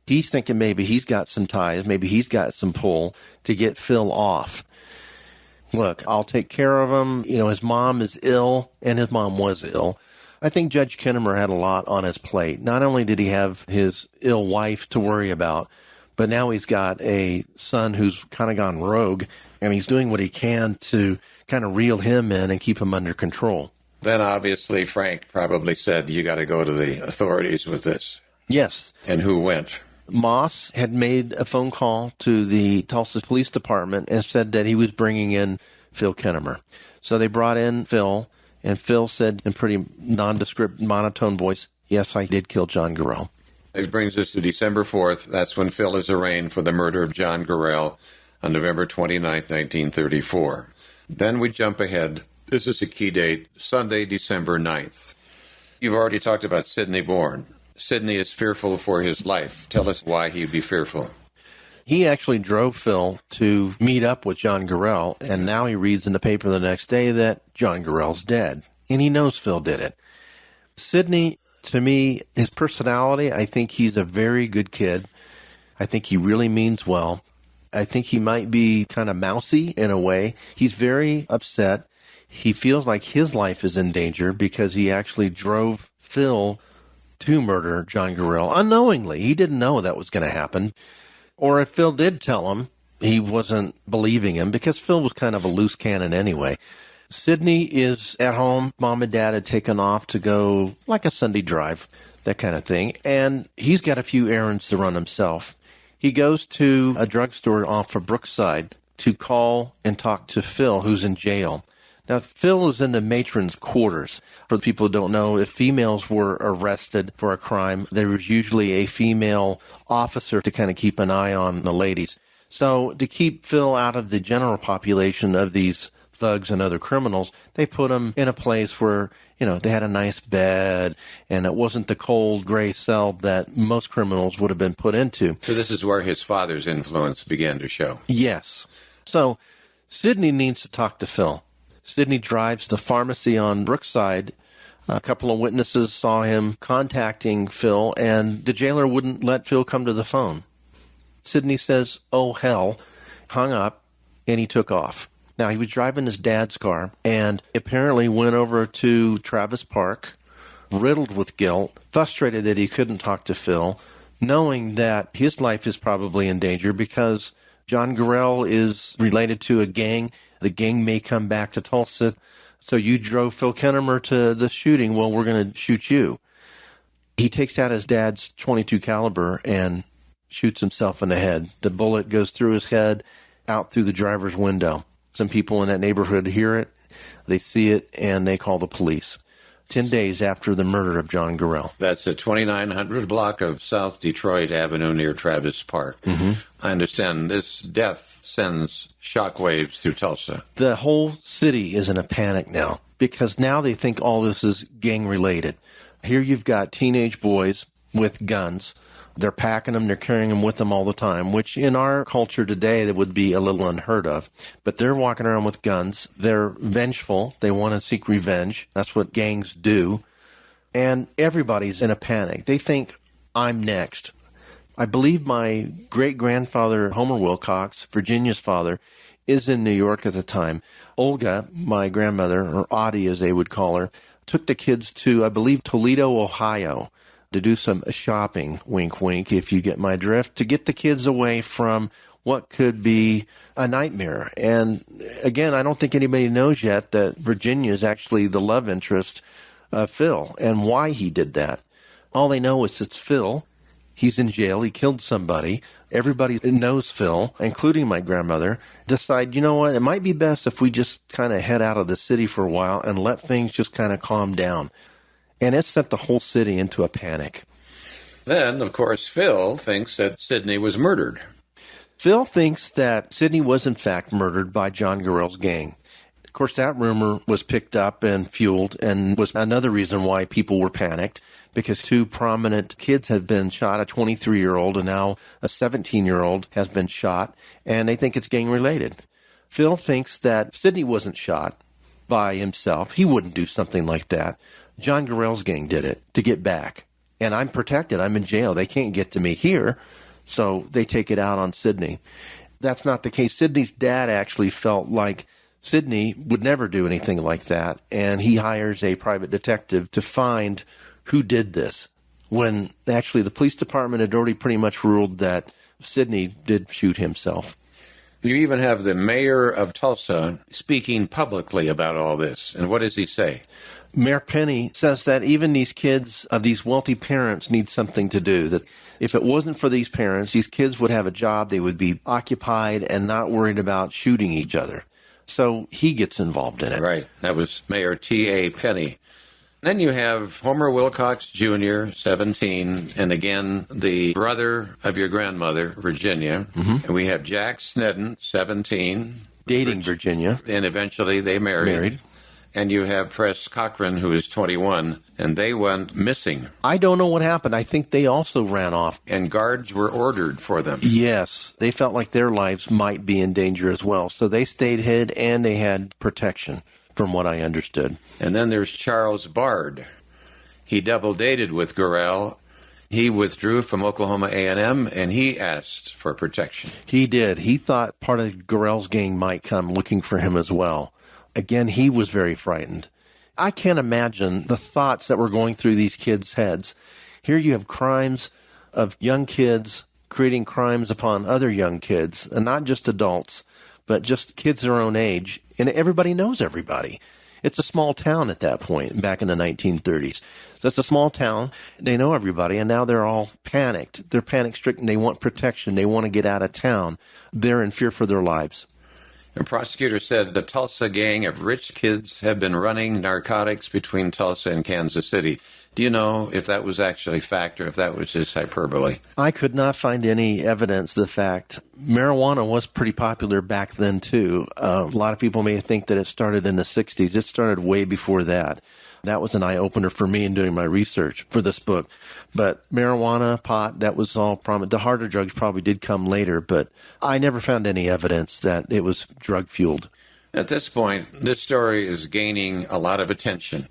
[SPEAKER 3] He's thinking maybe he's got some ties, maybe he's got some pull to get Phil off. Look, I'll take care of him. You know, his mom is ill, and his mom was ill. I think Judge Kennamer had a lot on his plate. Not only did he have his ill wife to worry about, but now he's got a son who's kind of gone rogue, and he's doing what he can to kind of reel him in and keep him under control.
[SPEAKER 1] Then obviously Frank probably said, you got to go to the authorities with this.
[SPEAKER 3] Yes.
[SPEAKER 1] And who went?
[SPEAKER 3] Moss had made a phone call to the Tulsa Police Department and said that he was bringing in Phil Kennamer. So they brought in Phil, and Phil said in pretty nondescript, monotone voice, yes, I did kill John Gorrell.
[SPEAKER 1] It brings us to December 4th. That's when Phil is arraigned for the murder of John Gorrell on November 29, 1934. Then we jump ahead. This is a key date, Sunday, December 9th. You've already talked about Sidney Born. Sidney is fearful for his life. Tell us why he'd be fearful.
[SPEAKER 3] He actually drove Phil to meet up with John Gorrell, and now he reads in the paper the next day that John Gorrell's dead, and he knows Phil did it. Sidney, to me, his personality, I think he's a very good kid. I think he really means well. I think he might be kind of mousy in a way. He's very upset. He feels like his life is in danger because he actually drove Phil to murder John Gorrell unknowingly. He didn't know that was going to happen. Or if Phil did tell him, he wasn't believing him because Phil was kind of a loose cannon anyway. Sidney is at home. Mom and Dad had taken off to go like a Sunday drive, that kind of thing. And he's got a few errands to run himself. He goes to a drugstore off of Brookside to call and talk to Phil, who's in jail. Now, Phil is in the matron's quarters. For the people who don't know, if females were arrested for a crime, there was usually a female officer to kind of keep an eye on the ladies. So to keep Phil out of the general population of these thugs and other criminals, they put him in a place where, you know, they had a nice bed, and it wasn't the cold gray cell that most criminals would have been put into.
[SPEAKER 1] So this is where his father's influence began to show.
[SPEAKER 3] Yes. So Sidney needs to talk to Phil. Sidney drives to the pharmacy on Brookside. A couple of witnesses saw him contacting Phil, and the jailer wouldn't let Phil come to the phone. Sidney says, oh, hell, hung up, and he took off. Now, he was driving his dad's car and apparently went over to Travis Park, riddled with guilt, frustrated that he couldn't talk to Phil, knowing that his life is probably in danger because John Gorrell is related to a gang. The gang may come back to Tulsa. So you drove Phil Kennamer to the shooting. Well, we're going to shoot you. He takes out his dad's .22 caliber and shoots himself in the head. The bullet goes through his head, out through the driver's window. Some people in that neighborhood hear it, they see it, and they call the police. 10 days after the murder of John Gorrell.
[SPEAKER 1] That's a 2900 block of South Detroit Avenue near Travis Park. Mm-hmm. I understand this death sends shockwaves through Tulsa.
[SPEAKER 3] The whole city is in a panic now because now they think all this is gang-related. Here you've got teenage boys with guns. They're packing them, they're carrying them with them all the time, which in our culture today, that would be a little unheard of. But they're walking around with guns. They're vengeful. They want to seek revenge. That's what gangs do. And everybody's in a panic. They think, I'm next. I believe my great-grandfather, Homer Wilcox, Virginia's father, is in New York at the time. Olga, my grandmother, or Audie as they would call her, took the kids to, I believe, Toledo, Ohio, to do some shopping, wink, wink, if you get my drift, to get the kids away from what could be a nightmare. And again, I don't think anybody knows yet that Virginia is actually the love interest of Phil and why he did that. All they know is it's Phil. He's in jail. He killed somebody. Everybody knows Phil, including my grandmother, decide, you know what, it might be best if we just kind of head out of the city for a while and let things just kind of calm down. And it sent the whole city into a panic.
[SPEAKER 1] Then, of course, Phil thinks that Sidney was murdered.
[SPEAKER 3] Phil thinks that Sidney was, in fact, murdered by John Gorrell's gang. Of course, that rumor was picked up and fueled and was another reason why people were panicked, because two prominent kids had been shot, a 23-year-old and now a 17-year-old has been shot, and they think it's gang-related. Phil thinks that Sidney wasn't shot by himself. He wouldn't do something like that. John Gorrell's gang did it to get back. And I'm protected. I'm in jail. They can't get to me here. So they take it out on Sidney. That's not the case. Sidney's dad actually felt like Sidney would never do anything like that. And he hires a private detective to find who did this, when actually the police department had already pretty much ruled that Sidney did shoot himself.
[SPEAKER 1] You even have the mayor of Tulsa speaking publicly about all this. And what does he say?
[SPEAKER 3] Mayor Penny says that even these kids of these wealthy parents need something to do, that if it wasn't for these parents, these kids would have a job, they would be occupied and not worried about shooting each other. So he gets involved in it.
[SPEAKER 1] Right. That was Mayor T.A. Penny. Then you have Homer Wilcox Jr., 17, and again, the brother of your grandmother, Virginia. Mm-hmm. And we have Jack Snedden, 17.
[SPEAKER 3] Dating Virginia.
[SPEAKER 1] And eventually they married. And you have Press Cochran, who is 21, and they went missing.
[SPEAKER 3] I don't know what happened. I think they also ran off.
[SPEAKER 1] And guards were ordered for them.
[SPEAKER 3] Yes. They felt like their lives might be in danger as well. So they stayed hid, and they had protection, from what I understood.
[SPEAKER 1] And then there's Charles Bard. He double-dated with Gorrell. He withdrew from Oklahoma A&M, and he asked for protection.
[SPEAKER 3] He did. He thought part of Gorrell's gang might come looking for him as well. Again, he was very frightened. I can't imagine the thoughts that were going through these kids' heads. Here you have crimes of young kids creating crimes upon other young kids, and not just adults, but just kids their own age. And everybody knows everybody. It's a small town at that point, back in the 1930s. So it's a small town. They know everybody, and now they're all panicked. They're panic-stricken. They want protection. They want to get out of town. They're in fear for their lives.
[SPEAKER 1] A prosecutor said the Tulsa gang of rich kids have been running narcotics between Tulsa and Kansas City. Do you know if that was actually fact or if that was just hyperbole?
[SPEAKER 3] I could not find any evidence of the fact. Marijuana was pretty popular back then, too. A lot of people may think that it started in the 60s. It started way before that. That was an eye-opener for me in doing my research for this book. But marijuana, pot, that was all prominent. The harder drugs probably did come later, but I never found any evidence that it was drug-fueled.
[SPEAKER 1] At this point, this story is gaining a lot of attention,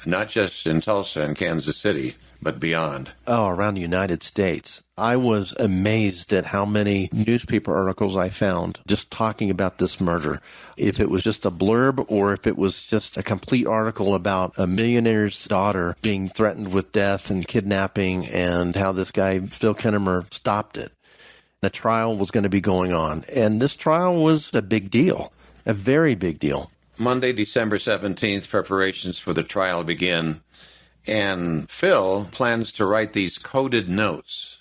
[SPEAKER 1] not just in Tulsa and Kansas City, but beyond.
[SPEAKER 3] Oh, around the United States. I was amazed at how many newspaper articles I found just talking about this murder. If it was just a blurb or if it was just a complete article about a millionaire's daughter being threatened with death and kidnapping and how this guy, Phil Kennamer, stopped it. The trial was going to be going on. And this trial was a big deal, a very big deal.
[SPEAKER 1] Monday, December 17th, preparations for the trial begin. And Phil plans to write these coded notes.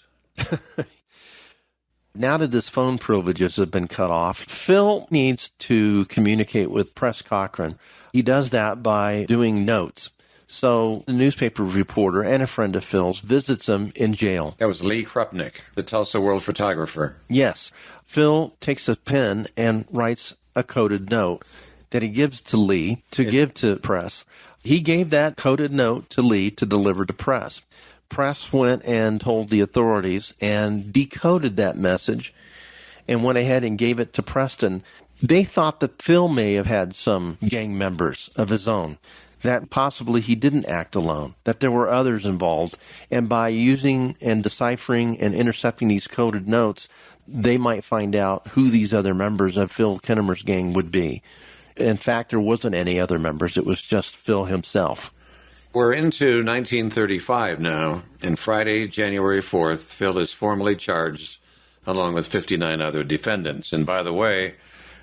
[SPEAKER 3] Now that his phone privileges have been cut off, Phil needs to communicate with Press Cochran. He does that by doing notes. So the newspaper reporter and a friend of Phil's visits him in jail.
[SPEAKER 1] That was Lee Krupnick, the Tulsa World photographer.
[SPEAKER 3] Yes. Phil takes a pen and writes a coded note that he gives to Lee to give to Press. He gave that coded note to Lee to deliver to Press. Press went and told the authorities and decoded that message and went ahead and gave it to Preston. They thought that Phil may have had some gang members of his own, that possibly he didn't act alone, that there were others involved. And by using and deciphering and intercepting these coded notes, they might find out who these other members of Phil Kennamer's gang would be. In fact, there wasn't any other members. It was just Phil himself.
[SPEAKER 1] We're into 1935 now, and Friday, January 4th, Phil is formally charged along with 59 other defendants. And by the way,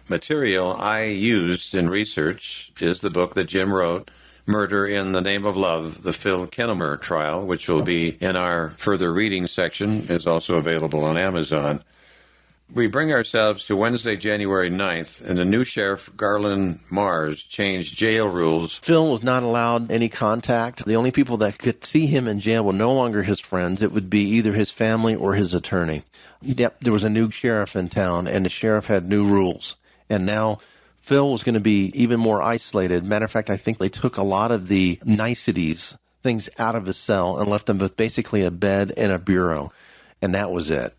[SPEAKER 1] material I used in research is the book that Jim wrote, Murder in the Name of Love, the Phil Kennamer trial, which will be in our further reading section, is also available on Amazon. We bring ourselves to Wednesday, January 9th, and the new sheriff, Garland Mars, changed jail rules.
[SPEAKER 3] Phil was not allowed any contact. The only people that could see him in jail were no longer his friends. It would be either his family or his attorney. Yep, there was a new sheriff in town, and the sheriff had new rules. And now Phil was going to be even more isolated. Matter of fact, I think they took a lot of the niceties, things out of his cell, and left him with basically a bed and a bureau. And that was it.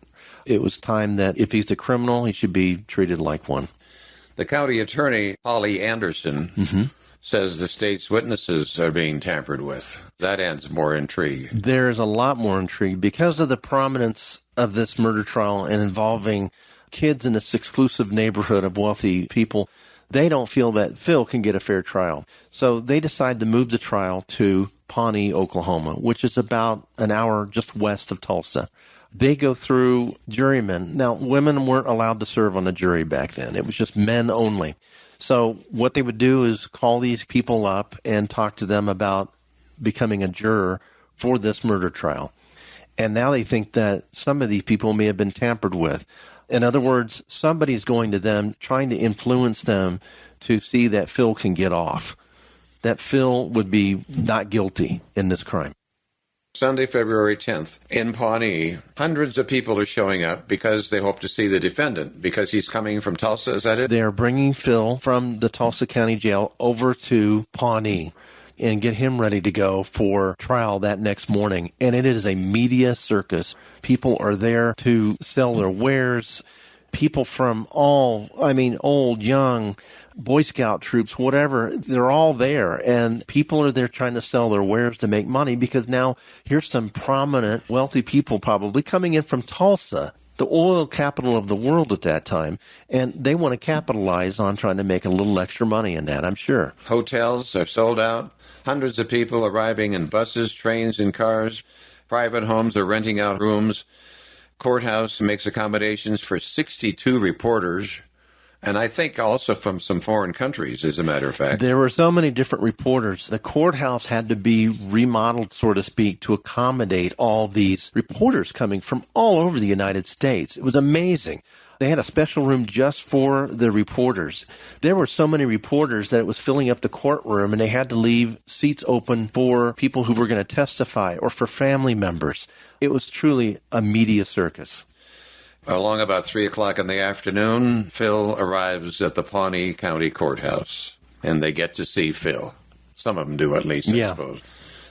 [SPEAKER 3] It was time that if he's a criminal, he should be treated like one.
[SPEAKER 1] The county attorney, Holly Anderson, says the state's witnesses are being tampered with. That adds more intrigue.
[SPEAKER 3] There's a lot more intrigue because of the prominence of this murder trial and involving kids in this exclusive neighborhood of wealthy people. They don't feel that Phil can get a fair trial. So they decide to move the trial to Pawnee, Oklahoma, which is about an hour just west of Tulsa. They go through jurymen. Now, women weren't allowed to serve on the jury back then. It was just men only. So what they would do is call these people up and talk to them about becoming a juror for this murder trial. And now they think that some of these people may have been tampered with. In other words, somebody's going to them, trying to influence them to see that Phil can get off, that Phil would be not guilty in this crime.
[SPEAKER 1] Sunday, February 10th, in Pawnee, hundreds of people are showing up because they hope to see the defendant, because he's coming from Tulsa, is that it?
[SPEAKER 3] They are bringing Phil from the Tulsa County Jail over to Pawnee and get him ready to go for trial that next morning. And it is a media circus. People are there to sell their wares. People from old, young, Boy Scout troops, whatever, they're all there. And people are there trying to sell their wares to make money because now here's some prominent, wealthy people probably coming in from Tulsa, the oil capital of the world at that time. And they want to capitalize on trying to make a little extra money in that, I'm sure.
[SPEAKER 1] Hotels are sold out. Hundreds of people arriving in buses, trains, and cars. Private homes are renting out rooms. Courthouse makes accommodations for 62 reporters, and I think also from some foreign countries, as a matter of fact.
[SPEAKER 3] There were so many different reporters. The courthouse had to be remodeled, so to speak, to accommodate all these reporters coming from all over the United States. It was amazing. They had a special room just for the reporters. There were so many reporters that it was filling up the courtroom, and they had to leave seats open for people who were going to testify or for family members. It was truly a media circus.
[SPEAKER 1] Along about 3 o'clock in the afternoon, Phil arrives at the Pawnee County Courthouse, and they get to see Phil. Some of them do, at least, I suppose.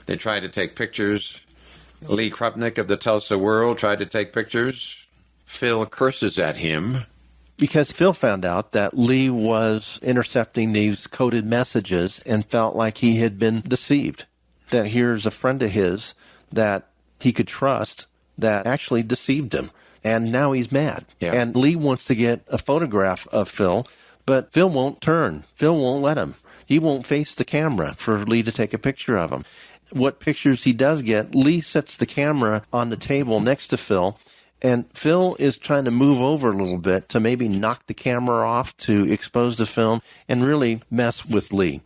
[SPEAKER 1] They try to take pictures. Lee Krupnick of the Tulsa World tried to take pictures. Phil curses at him.
[SPEAKER 3] Because Phil found out that Lee was intercepting these coded messages and felt like he had been deceived. That here's a friend of his that he could trust that actually deceived him. And now he's mad. Yeah. And Lee wants to get a photograph of Phil, but Phil won't turn. Phil won't let him. He won't face the camera for Lee to take a picture of him. What pictures he does get, Lee sets the camera on the table next to Phil, and Phil is trying to move over a little bit to maybe knock the camera off to expose the film and really mess with Lee.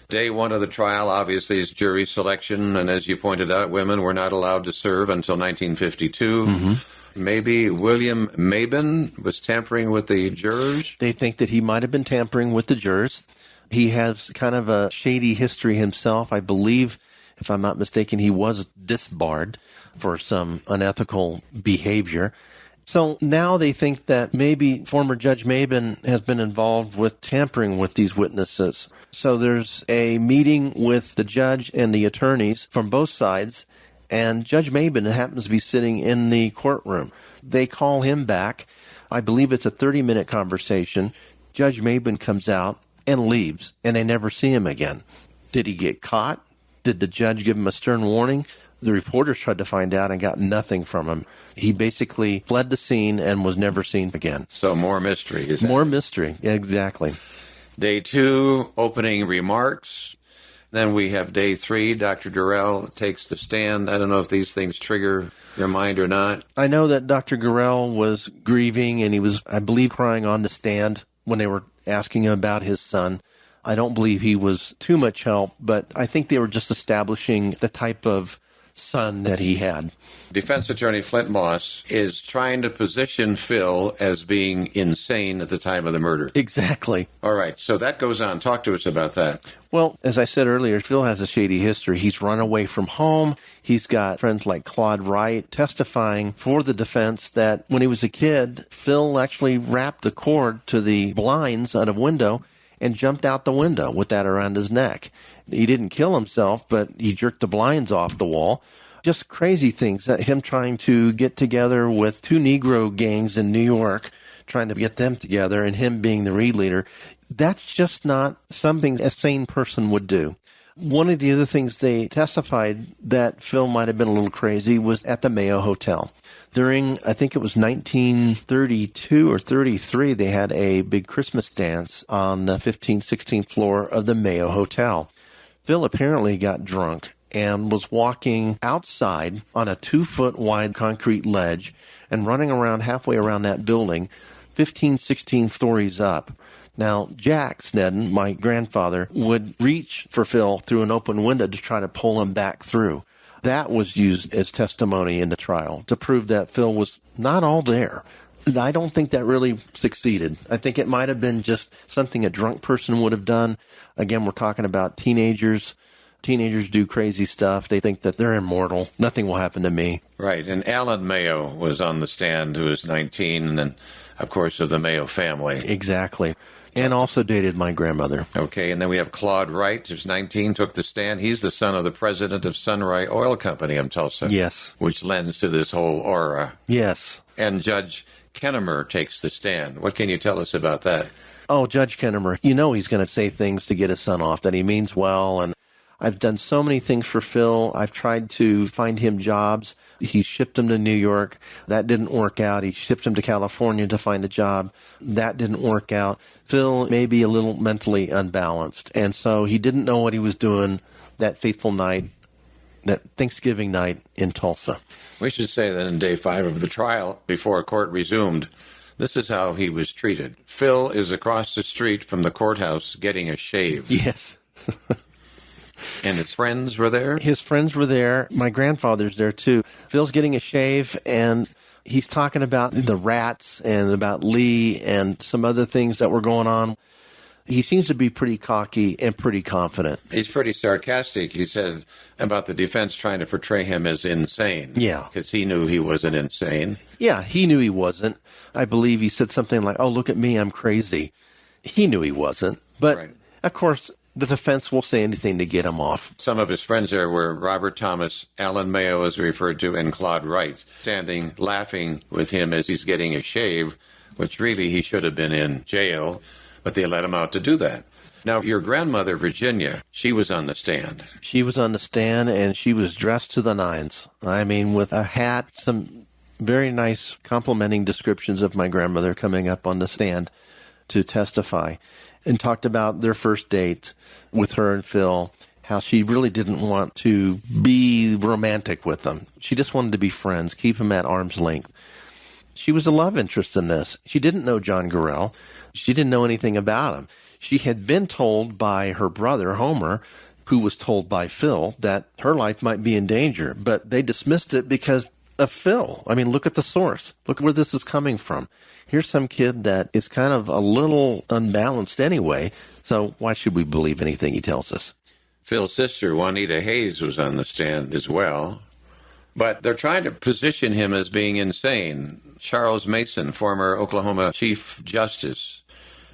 [SPEAKER 1] Day one of the trial, obviously, is jury selection, and as you pointed out, women were not allowed to serve until 1952. Maybe William Mabin was tampering with the jurors?
[SPEAKER 3] They think that he might have been tampering with the jurors. He has kind of a shady history himself. I believe, if I'm not mistaken, he was disbarred for some unethical behavior. So now they think that maybe former Judge Mabin has been involved with tampering with these witnesses. So there's a meeting with the judge and the attorneys from both sides, and Judge Mabin happens to be sitting in the courtroom. They call him back. I believe it's a 30-minute conversation. Judge Mabin comes out and leaves, and they never see him again. Did he get caught? Did the judge give him a stern warning? The reporters tried to find out and got nothing from him. He basically fled the scene and was never seen again.
[SPEAKER 1] So more mystery.
[SPEAKER 3] More mystery, exactly.
[SPEAKER 1] Day two, opening remarks. Then we have day three. Dr. Gorrell takes the stand. I don't know if these things trigger your mind or not.
[SPEAKER 3] I know that Dr. Gorrell was grieving, and he was, I believe, crying on the stand when they were asking him about his son. I don't believe he was too much help, but I think they were just establishing the type of son that he had.
[SPEAKER 1] Defense attorney Flint Moss is trying to position Phil as being insane at the time of the murder.
[SPEAKER 3] Exactly.
[SPEAKER 1] All right, so that goes on. Talk to us about that.
[SPEAKER 3] Well, as I said earlier, Phil has a shady history. He's run away from home. He's got friends like Claude Wright testifying for the defense that when he was a kid, Phil actually wrapped the cord to the blinds out of window and jumped out the window with that around his neck. He didn't kill himself, but he jerked the blinds off the wall. Just crazy things. Him trying to get together with two Negro gangs in New York, trying to get them together, and him being the Reed leader. That's just not something a sane person would do. One of the other things they testified that Phil might have been a little crazy was at the Mayo Hotel. During, I think it was 1932 or 33, they had a big Christmas dance on the 15th, 16th floor of the Mayo Hotel. Phil apparently got drunk and was walking outside on a 2-foot wide concrete ledge and running around halfway around that building, 15, 16 stories up. Now, Jack Snedden, my grandfather, would reach for Phil through an open window to try to pull him back through. That was used as testimony in the trial to prove that Phil was not all there. I don't think that really succeeded. I think it might have been just something a drunk person would have done. Again, we're talking about teenagers. Teenagers do crazy stuff. They think that they're immortal. Nothing will happen to me.
[SPEAKER 1] Right. And Alan Mayo was on the stand, who was 19, and then, of course, of the Mayo family.
[SPEAKER 3] Exactly. And also dated my grandmother.
[SPEAKER 1] Okay, and then we have Claude Wright, who's 19, took the stand. He's the son of the president of Sunrise Oil Company in Tulsa.
[SPEAKER 3] Yes.
[SPEAKER 1] Which lends to this whole aura.
[SPEAKER 3] Yes.
[SPEAKER 1] And Judge Kennamer takes the stand. What can you tell us about that?
[SPEAKER 3] Oh, Judge Kennamer, you know he's going to say things to get his son off, that he means well, and I've done so many things for Phil. I've tried to find him jobs. He shipped him to New York. That didn't work out. He shipped him to California to find a job. That didn't work out. Phil may be a little mentally unbalanced, and so he didn't know what he was doing that fateful night, that Thanksgiving night in Tulsa.
[SPEAKER 1] We should say that in day 5 of the trial, before court resumed, this is how he was treated. Phil is across the street from the courthouse getting a shave.
[SPEAKER 3] Yes.
[SPEAKER 1] And his friends were there?
[SPEAKER 3] His friends were there. My grandfather's there, too. Phil's getting a shave, and he's talking about the rats and about Lee and some other things that were going on. He seems to be pretty cocky and pretty confident.
[SPEAKER 1] He's pretty sarcastic, he said, about the defense trying to portray him as insane.
[SPEAKER 3] Yeah.
[SPEAKER 1] Because he knew he wasn't insane.
[SPEAKER 3] Yeah, he knew he wasn't. I believe he said something like, oh, look at me, I'm crazy. He knew he wasn't. But,
[SPEAKER 1] right.
[SPEAKER 3] Of course, the defense will say anything to get him off.
[SPEAKER 1] Some of his friends there were Robert Thomas, Alan Mayo, as referred to, and Claude Wright, standing laughing with him as he's getting a shave, which really he should have been in jail, but they let him out to do that. Now, your grandmother, Virginia, she was on the stand.
[SPEAKER 3] She was on the stand, and she was dressed to the nines. I mean, with a hat, some very nice complimenting descriptions of my grandmother coming up on the stand to testify, and talked about their first date with her and Phil, how she really didn't want to be romantic with them. She just wanted to be friends, keep them at arm's length. She was a love interest in this. She didn't know John Gorrell. She didn't know anything about him. She had been told by her brother, Homer, who was told by Phil, that her life might be in danger, but they dismissed it because of Phil. I mean, look at the source. Look where this is coming from. Here's some kid that is kind of a little unbalanced anyway, so why should we believe anything he tells us?
[SPEAKER 1] Phil's sister, Juanita Hayes, was on the stand as well. But they're trying to position him as being insane. Charles Mason, former Oklahoma Chief Justice,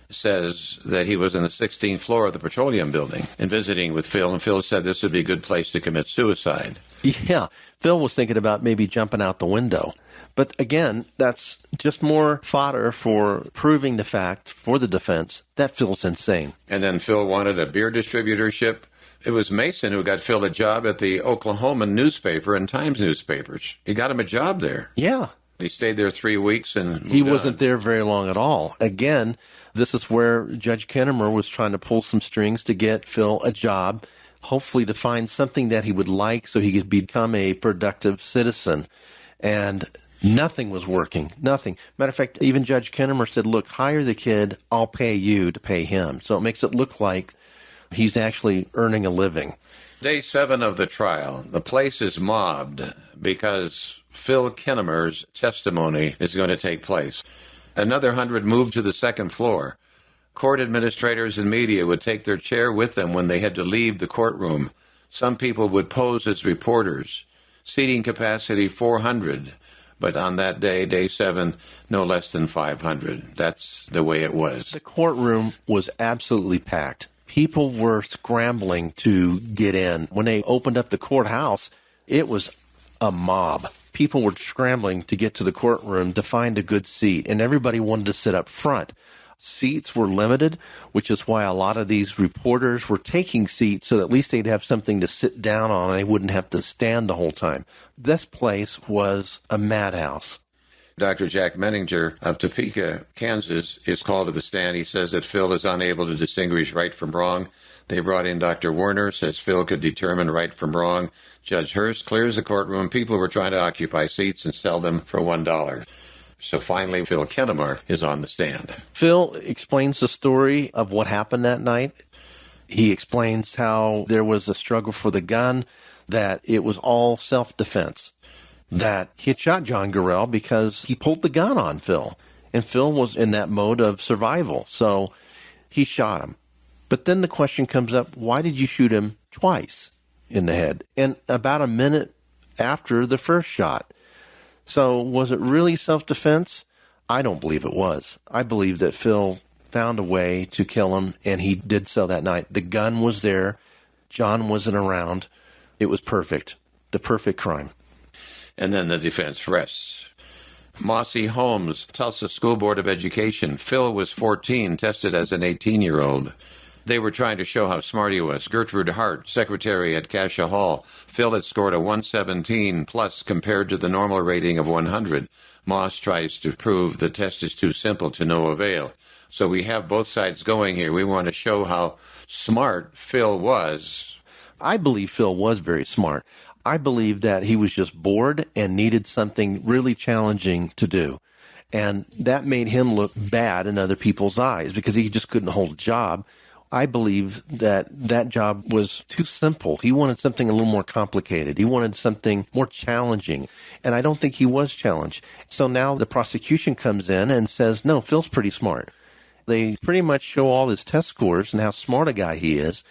[SPEAKER 1] says that he was in the 16th floor of the Petroleum Building and visiting with Phil, and Phil said this would be a good place to commit suicide.
[SPEAKER 3] Yeah, Phil was thinking about maybe jumping out the window. But again, that's just more fodder for proving the fact for the defense that Phil's insane.
[SPEAKER 1] And then Phil wanted a beer distributorship. It was Mason who got Phil a job at the Oklahoma newspaper and Times newspapers. He got him a job there.
[SPEAKER 3] Yeah.
[SPEAKER 1] He stayed there 3 weeks and
[SPEAKER 3] he wasn't there very long at all. Again, this is where Judge Kennamer was trying to pull some strings to get Phil a job, hopefully to find something that he would like so he could become a productive citizen. And nothing was working. Nothing. Matter of fact, even Judge Kennamer said, look, hire the kid, I'll pay you to pay him. So it makes it look like He's actually earning a living.
[SPEAKER 1] Day 7 of the trial. The place is mobbed because Phil Kennamer's testimony is going to take place. Another 100 moved to the second floor. Court administrators and media would take their chair with them when they had to leave the courtroom. Some people would pose as reporters. Seating capacity 400. But on that day, day 7, no less than 500. That's the way it was.
[SPEAKER 3] The courtroom was absolutely packed. People were scrambling to get in. When they opened up the courthouse, it was a mob. People were scrambling to get to the courtroom to find a good seat, and everybody wanted to sit up front. Seats were limited, which is why a lot of these reporters were taking seats so that at least they'd have something to sit down on and they wouldn't have to stand the whole time. This place was a madhouse.
[SPEAKER 1] Dr. Jack Menninger of Topeka, Kansas, is called to the stand. He says that Phil is unable to distinguish right from wrong. They brought in Dr. Warner, says Phil could determine right from wrong. Judge Hurst clears the courtroom. People were trying to occupy seats and sell them for $1. So finally, Phil Kennamer is on the stand.
[SPEAKER 3] Phil explains the story of what happened that night. He explains how there was a struggle for the gun, that it was all self-defense, that he had shot John Gorrell because he pulled the gun on Phil, and Phil was in that mode of survival, so he shot him. But then the question comes up, why did you shoot him twice in the head? And about a minute after the first shot. So was it really self-defense? I don't believe it was. I believe that Phil found a way to kill him, and he did so that night. The gun was there. John wasn't around. It was perfect. The perfect crime.
[SPEAKER 1] And then the defense rests. Mossy Holmes, Tulsa School Board of Education. Phil was 14, tested as an 18-year-old. They were trying to show how smart he was. Gertrude Hart, secretary at Cascia Hall. Phil had scored a 117 plus compared to the normal rating of 100. Moss tries to prove the test is too simple to no avail. So we have both sides going here. We want to show how smart Phil was.
[SPEAKER 3] I believe Phil was very smart. I believe that he was just bored and needed something really challenging to do. And that made him look bad in other people's eyes because he just couldn't hold a job. I believe that that job was too simple. He wanted something a little more complicated. He wanted something more challenging. And I don't think he was challenged. So now the prosecution comes in and says, no, Phil's pretty smart. They pretty much show all his test scores and how smart a guy he is,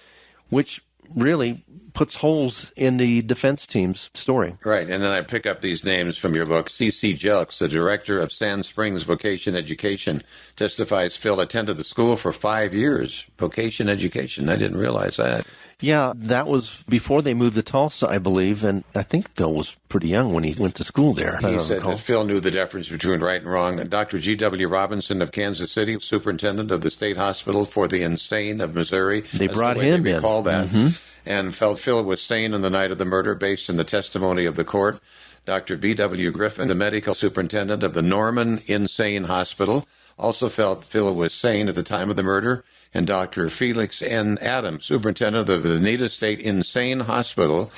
[SPEAKER 3] which really puts holes in the defense team's story.
[SPEAKER 1] Right, and then I pick up these names from your book. C.C. Jelks, the director of Sand Springs Vocation Education, testifies Phil attended the school for 5 years. Vocation education, I didn't realize that.
[SPEAKER 3] Yeah, that was before they moved to Tulsa, I believe, and I think Phil was pretty young when he went to school there.
[SPEAKER 1] He said that Phil knew the difference between right and wrong. Dr. G.W. Robinson of Kansas City, superintendent of the State Hospital for the Insane of Missouri.
[SPEAKER 3] They brought him in.
[SPEAKER 1] Recall that. And felt Phil was sane on the night of the murder based on the testimony of the court. Dr. B.W. Griffin, the medical superintendent of the Norman Insane Hospital, also felt Phil was sane at the time of the murder. And Dr. Felix N. Adams, superintendent of the Anita State Insane Hospital,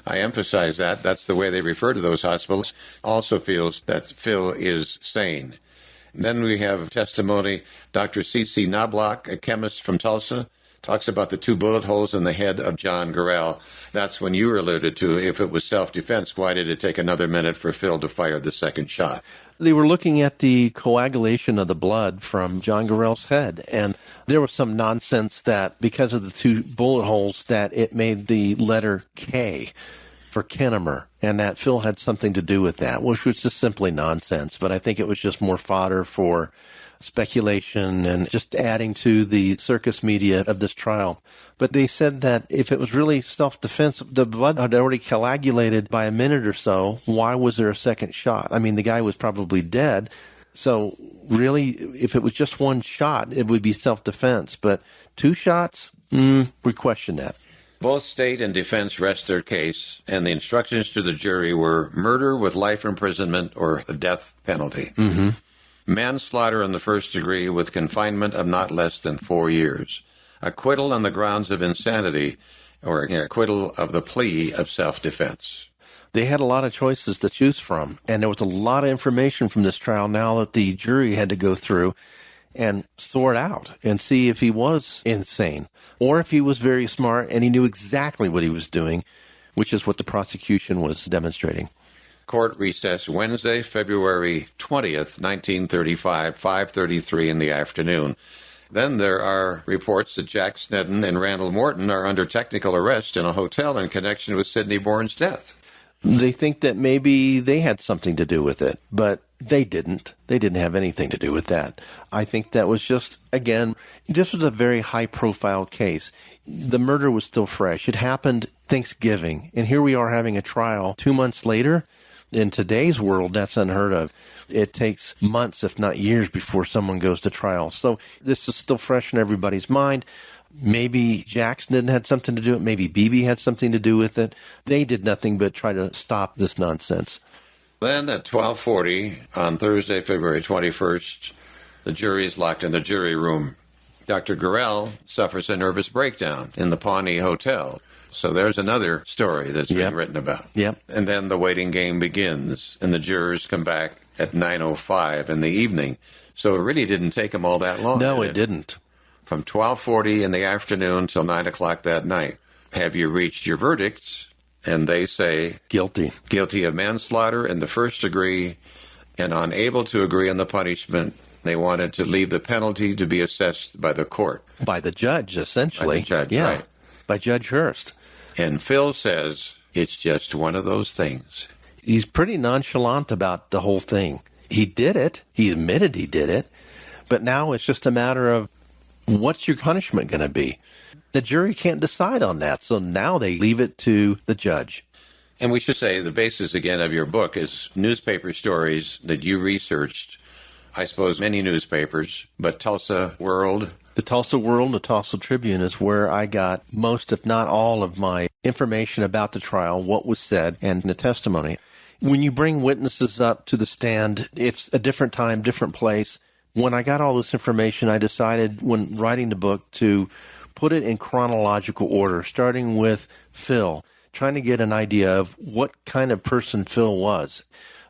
[SPEAKER 1] I emphasize that, that's the way they refer to those hospitals, also feels that Phil is sane. Then we have testimony, Dr. C.C. Knobloch, a chemist from Tulsa, talks about the 2 bullet holes in the head of John Gorrell. That's when you alluded to, if it was self-defense, why did it take another minute for Phil to fire the second shot?
[SPEAKER 3] They were looking at the coagulation of the blood from John Gorrell's head, and there was some nonsense that because of the 2 bullet holes that it made the letter K for Kennamer, and that Phil had something to do with that, which was just simply nonsense. But I think it was just more fodder for speculation and just adding to the circus media of this trial. But they said that if it was really self-defense, the blood had already coagulated by a minute or so. Why was there a second shot? I mean, the guy was probably dead. So really, if it was just 1 shot, it would be self-defense. But 2 shots, we question that.
[SPEAKER 1] Both state and defense rest their case, and the instructions to the jury were murder with life imprisonment or a death penalty. Manslaughter in the first degree with confinement of not less than 4 years. Acquittal on the grounds of insanity, or acquittal of the plea of self-defense.
[SPEAKER 3] They had a lot of choices to choose from, and there was a lot of information from this trial now that the jury had to go through. and sort out and see if he was insane or if he was very smart and he knew exactly what he was doing, which is what the prosecution was demonstrating.
[SPEAKER 1] Court recess Wednesday, February 20th, 1935, 5:33 in the afternoon. Then there are reports that Jack Snedden and Randall Morton are under technical arrest in a hotel in connection with Sidney Born's death.
[SPEAKER 3] They think that maybe they had something to do with it, but they didn't. They didn't have anything to do with that. I think that was just, again, this was a very high-profile case. The murder was still fresh. It happened Thanksgiving, and here we are having a trial 2 months later. In today's world, that's unheard of. It takes months, if not years, before someone goes to trial. So this is still fresh in everybody's mind. Maybe Jackson had something to do with it. Maybe Beebe had something to do with it. They did nothing but try to stop this nonsense.
[SPEAKER 1] Then at 12:40 on Thursday, February 21st, the jury is locked in the jury room. Dr. Gorrell suffers a nervous breakdown in the Pawnee Hotel. So there's another story that's been written about.
[SPEAKER 3] Yep.
[SPEAKER 1] And then the waiting game begins, and the jurors come back at 9:05 in the evening. So it really didn't take them all that long.
[SPEAKER 3] No, it didn't.
[SPEAKER 1] From 12:40 in the afternoon till 9 o'clock that night. Have you reached your verdicts? And they say,
[SPEAKER 3] guilty.
[SPEAKER 1] Guilty of manslaughter in the first degree, and unable to agree on the punishment. They wanted to leave the penalty to be assessed by the court.
[SPEAKER 3] By the judge, essentially.
[SPEAKER 1] By the judge,
[SPEAKER 3] yeah.
[SPEAKER 1] Right.
[SPEAKER 3] By Judge Hurst.
[SPEAKER 1] And Phil says, it's just one of those things.
[SPEAKER 3] He's pretty nonchalant about the whole thing. He did it. He admitted he did it. But now it's just a matter of what's your punishment going to be? The jury can't decide on that. So now they leave it to the judge.
[SPEAKER 1] And we should say the basis, again, of your book is newspaper stories that you researched. I suppose many newspapers, but Tulsa World.
[SPEAKER 3] The Tulsa World, the Tulsa Tribune is where I got most, if not all, of my information about the trial, what was said, and the testimony. When you bring witnesses up to the stand, it's a different time, different place. When I got all this information, I decided when writing the book to put it in chronological order, starting with Phil, trying to get an idea of what kind of person Phil was,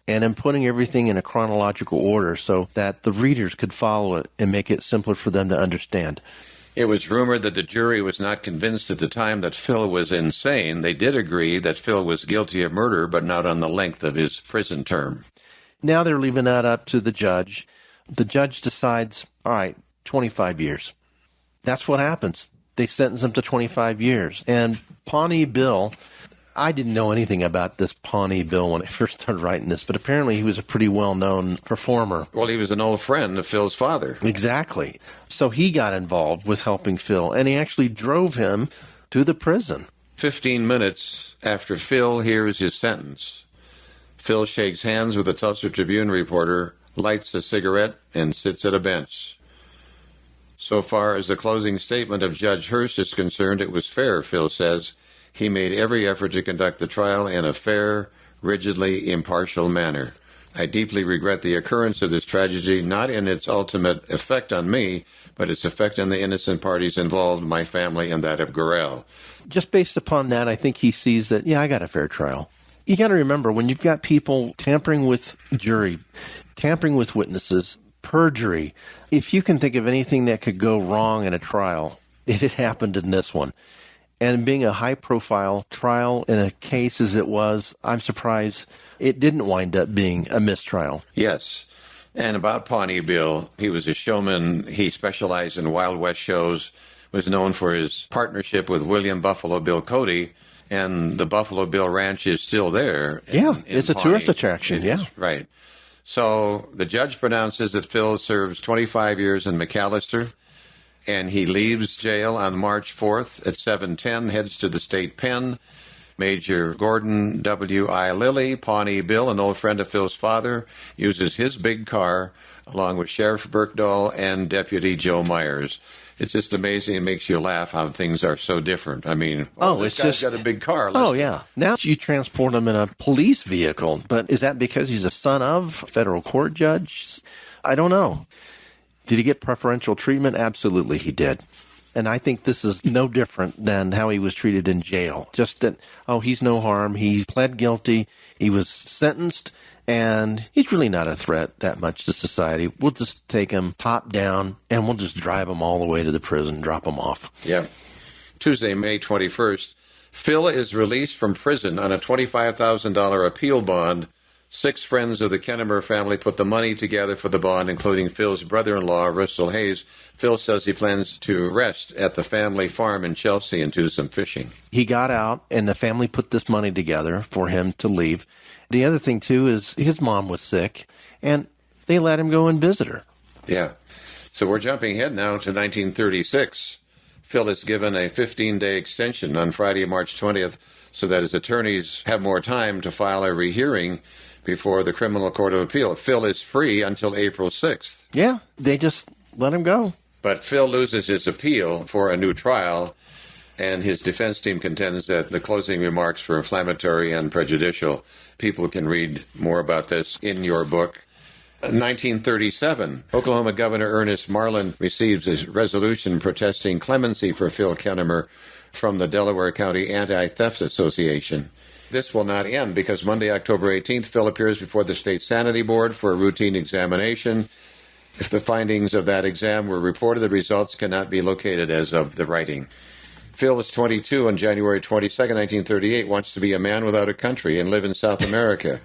[SPEAKER 3] and then putting everything in a chronological order so that the readers could follow it and make it simpler for them to understand.
[SPEAKER 1] It was rumored that the jury was not convinced at the time that Phil was insane. They did agree that Phil was guilty of murder, but not on the length of his prison term.
[SPEAKER 3] Now they're leaving that up to the judge. The judge decides, all right, 25 years. That's what happens. They sentence him to 25 years. And Pawnee Bill, I didn't know anything about this Pawnee Bill when I first started writing this, but apparently he was a pretty well-known performer.
[SPEAKER 1] Well, he was an old friend of Phil's father.
[SPEAKER 3] Exactly. So he got involved with helping Phil, and he actually drove him to the prison.
[SPEAKER 1] 15 minutes after Phil hears his sentence, Phil shakes hands with the Tulsa Tribune reporter, lights a cigarette, and sits at a bench. So far as the closing statement of Judge Hurst is concerned, it was fair, Phil says. He made every effort to conduct the trial in a fair, rigidly impartial manner. I deeply regret the occurrence of this tragedy, not in its ultimate effect on me, but its effect on the innocent parties involved, my family, and that of Gorrell.
[SPEAKER 3] Just based upon that, I think he sees that, I got a fair trial. You got to remember, when you've got people tampering with jury, tampering with witnesses, perjury, if you can think of anything that could go wrong in a trial, it had happened in this one. And being a high-profile trial in a case as it was, I'm surprised it didn't wind up being a mistrial.
[SPEAKER 1] Yes. And about Pawnee Bill, he was a showman. He specialized in Wild West shows, was known for his partnership with William Buffalo Bill Cody, and the Buffalo Bill Ranch is still there.
[SPEAKER 3] It's a tourist attraction,
[SPEAKER 1] Right. So the judge pronounces that Phil serves 25 years in McAllister, and he leaves jail on March 4th at 7:10, heads to the state pen. Major Gordon W.I. Lilly, Pawnee Bill, an old friend of Phil's father, uses his big car along with Sheriff Birkdahl and Deputy Joe Myers. It's just amazing. It makes you laugh how things are so different. I mean, this guy's got a big car.
[SPEAKER 3] Now you transport him in a police vehicle. But is that because he's a son of a federal court judge? I don't know. Did he get preferential treatment? Absolutely he did. And I think this is no different than how he was treated in jail. Just that, he's no harm. He pled guilty. He was sentenced, and he's really not a threat that much to society. We'll just take him top down, and we'll just drive him all the way to the prison, drop him off.
[SPEAKER 1] Yeah. Tuesday, May 21st, Phil is released from prison on a $25,000 appeal bond. 6 friends of the Kennamer family put the money together for the bond, including Phil's brother-in-law, Russell Hayes. Phil says he plans to rest at the family farm in Chelsea and do some fishing.
[SPEAKER 3] He got out, and the family put this money together for him to leave. The other thing, too, is his mom was sick, and they let him go and visit her.
[SPEAKER 1] Yeah. So we're jumping ahead now to 1936. Phil is given a 15-day extension on Friday, March 20th, so that his attorneys have more time to file a rehearing before the Criminal Court of Appeal. Phil is free until April 6th.
[SPEAKER 3] Yeah, they just let him go.
[SPEAKER 1] But Phil loses his appeal for a new trial, and his defense team contends that the closing remarks were inflammatory and prejudicial. People can read more about this in your book. 1937, Oklahoma Governor Ernest Marlin receives a resolution protesting clemency for Phil Kennamer from the Delaware County Anti-Theft Association. This will not end because Monday, October 18th, Phil appears before the State Sanity Board for a routine examination. If the findings of that exam were reported, the results cannot be located as of the writing. Phil is 22 on January 22nd, 1938, wants to be a man without a country and live in South America.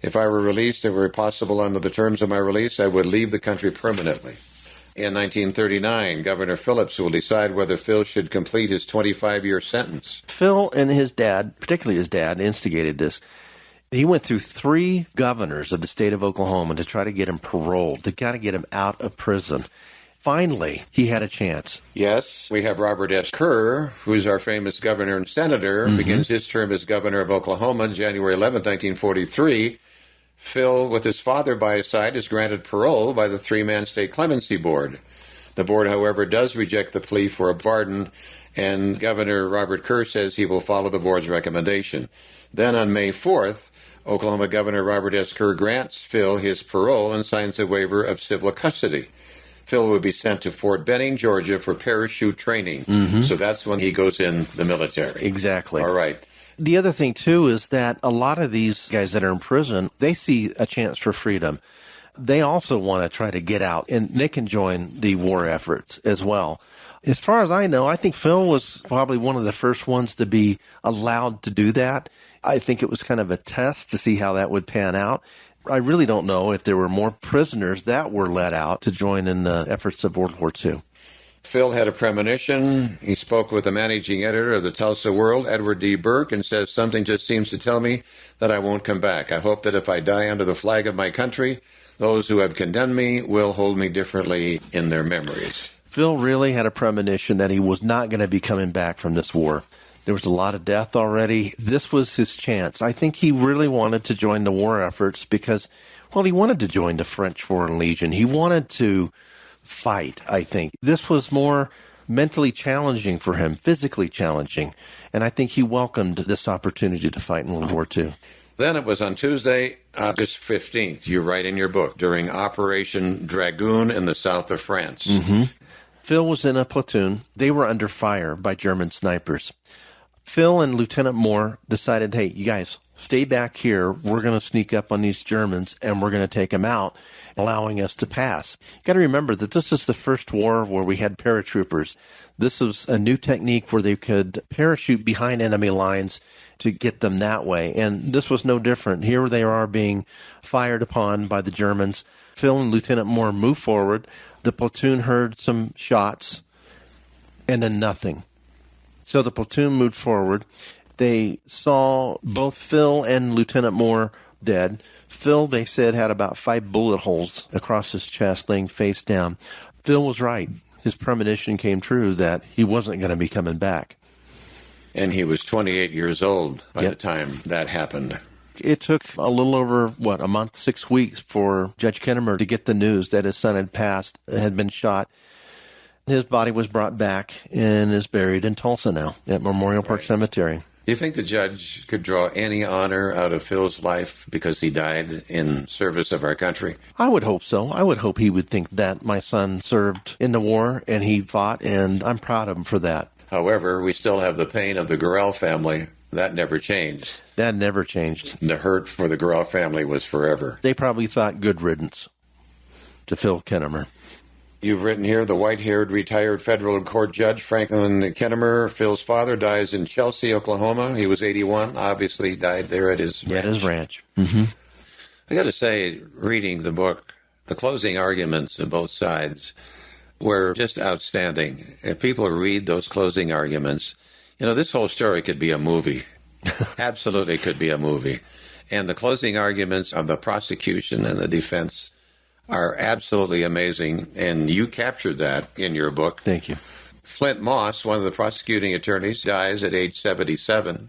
[SPEAKER 1] If I were released, if it were possible under the terms of my release, I would leave the country permanently. In 1939, Governor Phillips will decide whether Phil should complete his 25-year sentence.
[SPEAKER 3] Phil and his dad, particularly his dad, instigated this. He went through 3 governors of the state of Oklahoma to try to get him paroled, to kind of get him out of prison. Finally, he had a chance.
[SPEAKER 1] Yes, we have Robert S. Kerr, who's our famous governor and senator, begins his term as governor of Oklahoma January 11, 1943. Phil, with his father by his side, is granted parole by the 3-man state clemency board. The board, however, does reject the plea for a pardon, and Governor Robert Kerr says he will follow the board's recommendation. Then on May 4th, Oklahoma Governor Robert S. Kerr grants Phil his parole and signs a waiver of civil custody. Phil will be sent to Fort Benning, Georgia, for parachute training. So that's when he goes in the military.
[SPEAKER 3] Exactly.
[SPEAKER 1] All right.
[SPEAKER 3] The other thing, too, is that a lot of these guys that are in prison, they see a chance for freedom. They also want to try to get out, and they can join the war efforts as well. As far as I know, I think Phil was probably one of the first ones to be allowed to do that. I think it was kind of a test to see how that would pan out. I really don't know if there were more prisoners that were let out to join in the efforts of World War II.
[SPEAKER 1] Phil had a premonition. He spoke with the managing editor of the Tulsa World, Edward D. Burke, and says, something just seems to tell me that I won't come back. I hope that if I die under the flag of my country, those who have condemned me will hold me differently in their memories.
[SPEAKER 3] Phil really had a premonition that he was not going to be coming back from this war. There was a lot of death already. This was his chance. I think he really wanted to join the war efforts because, well, he wanted to join the French Foreign Legion. He wanted to fight, I think. This was more mentally challenging for him, physically challenging, and I think he welcomed this opportunity to fight in World War II.
[SPEAKER 1] Then it was on Tuesday, August 15th, you write in your book, during Operation Dragoon in the south of France.
[SPEAKER 3] Phil was in a platoon. They were under fire by German snipers. Phil and Lieutenant Moore decided, hey, you guys, stay back here. We're going to sneak up on these Germans, and we're going to take them out, allowing us to pass. You got to remember that this is the first war where we had paratroopers. This was a new technique where they could parachute behind enemy lines to get them that way. And this was no different. Here they are being fired upon by the Germans. Phil and Lieutenant Moore moved forward. The platoon heard some shots, and then nothing. So the platoon moved forward. They saw both Phil and Lieutenant Moore dead. Phil, they said, had about 5 bullet holes across his chest, laying face down. Phil was right. His premonition came true that he wasn't going to be coming back.
[SPEAKER 1] And he was 28 years old by the time that happened.
[SPEAKER 3] It took a little over, a month, 6 weeks for Judge Kennamer to get the news that his son had passed, had been shot. His body was brought back and is buried in Tulsa now at Memorial Park Cemetery.
[SPEAKER 1] Do you think the judge could draw any honor out of Phil's life because he died in service of our country?
[SPEAKER 3] I would hope so. I would hope he would think that my son served in the war and he fought, and I'm proud of him for that.
[SPEAKER 1] However, we still have the pain of the Gorrell family. That never changed.
[SPEAKER 3] That never changed.
[SPEAKER 1] The hurt for the Gorrell family was forever.
[SPEAKER 3] They probably thought good riddance to Phil Kennamer.
[SPEAKER 1] You've written here, the white-haired retired federal court judge Franklin Kennamer, Phil's father, dies in Chelsea, Oklahoma. He was 81, obviously died there at his ranch.
[SPEAKER 3] At his ranch. Mm-hmm.
[SPEAKER 1] I got to say, reading the book, the closing arguments of both sides were just outstanding. If people read those closing arguments, this whole story could be a movie. Absolutely could be a movie. And the closing arguments of the prosecution and the defense are absolutely amazing, and you captured that in your book.
[SPEAKER 3] Thank you.
[SPEAKER 1] Flint Moss, one of the prosecuting attorneys, dies at age 77.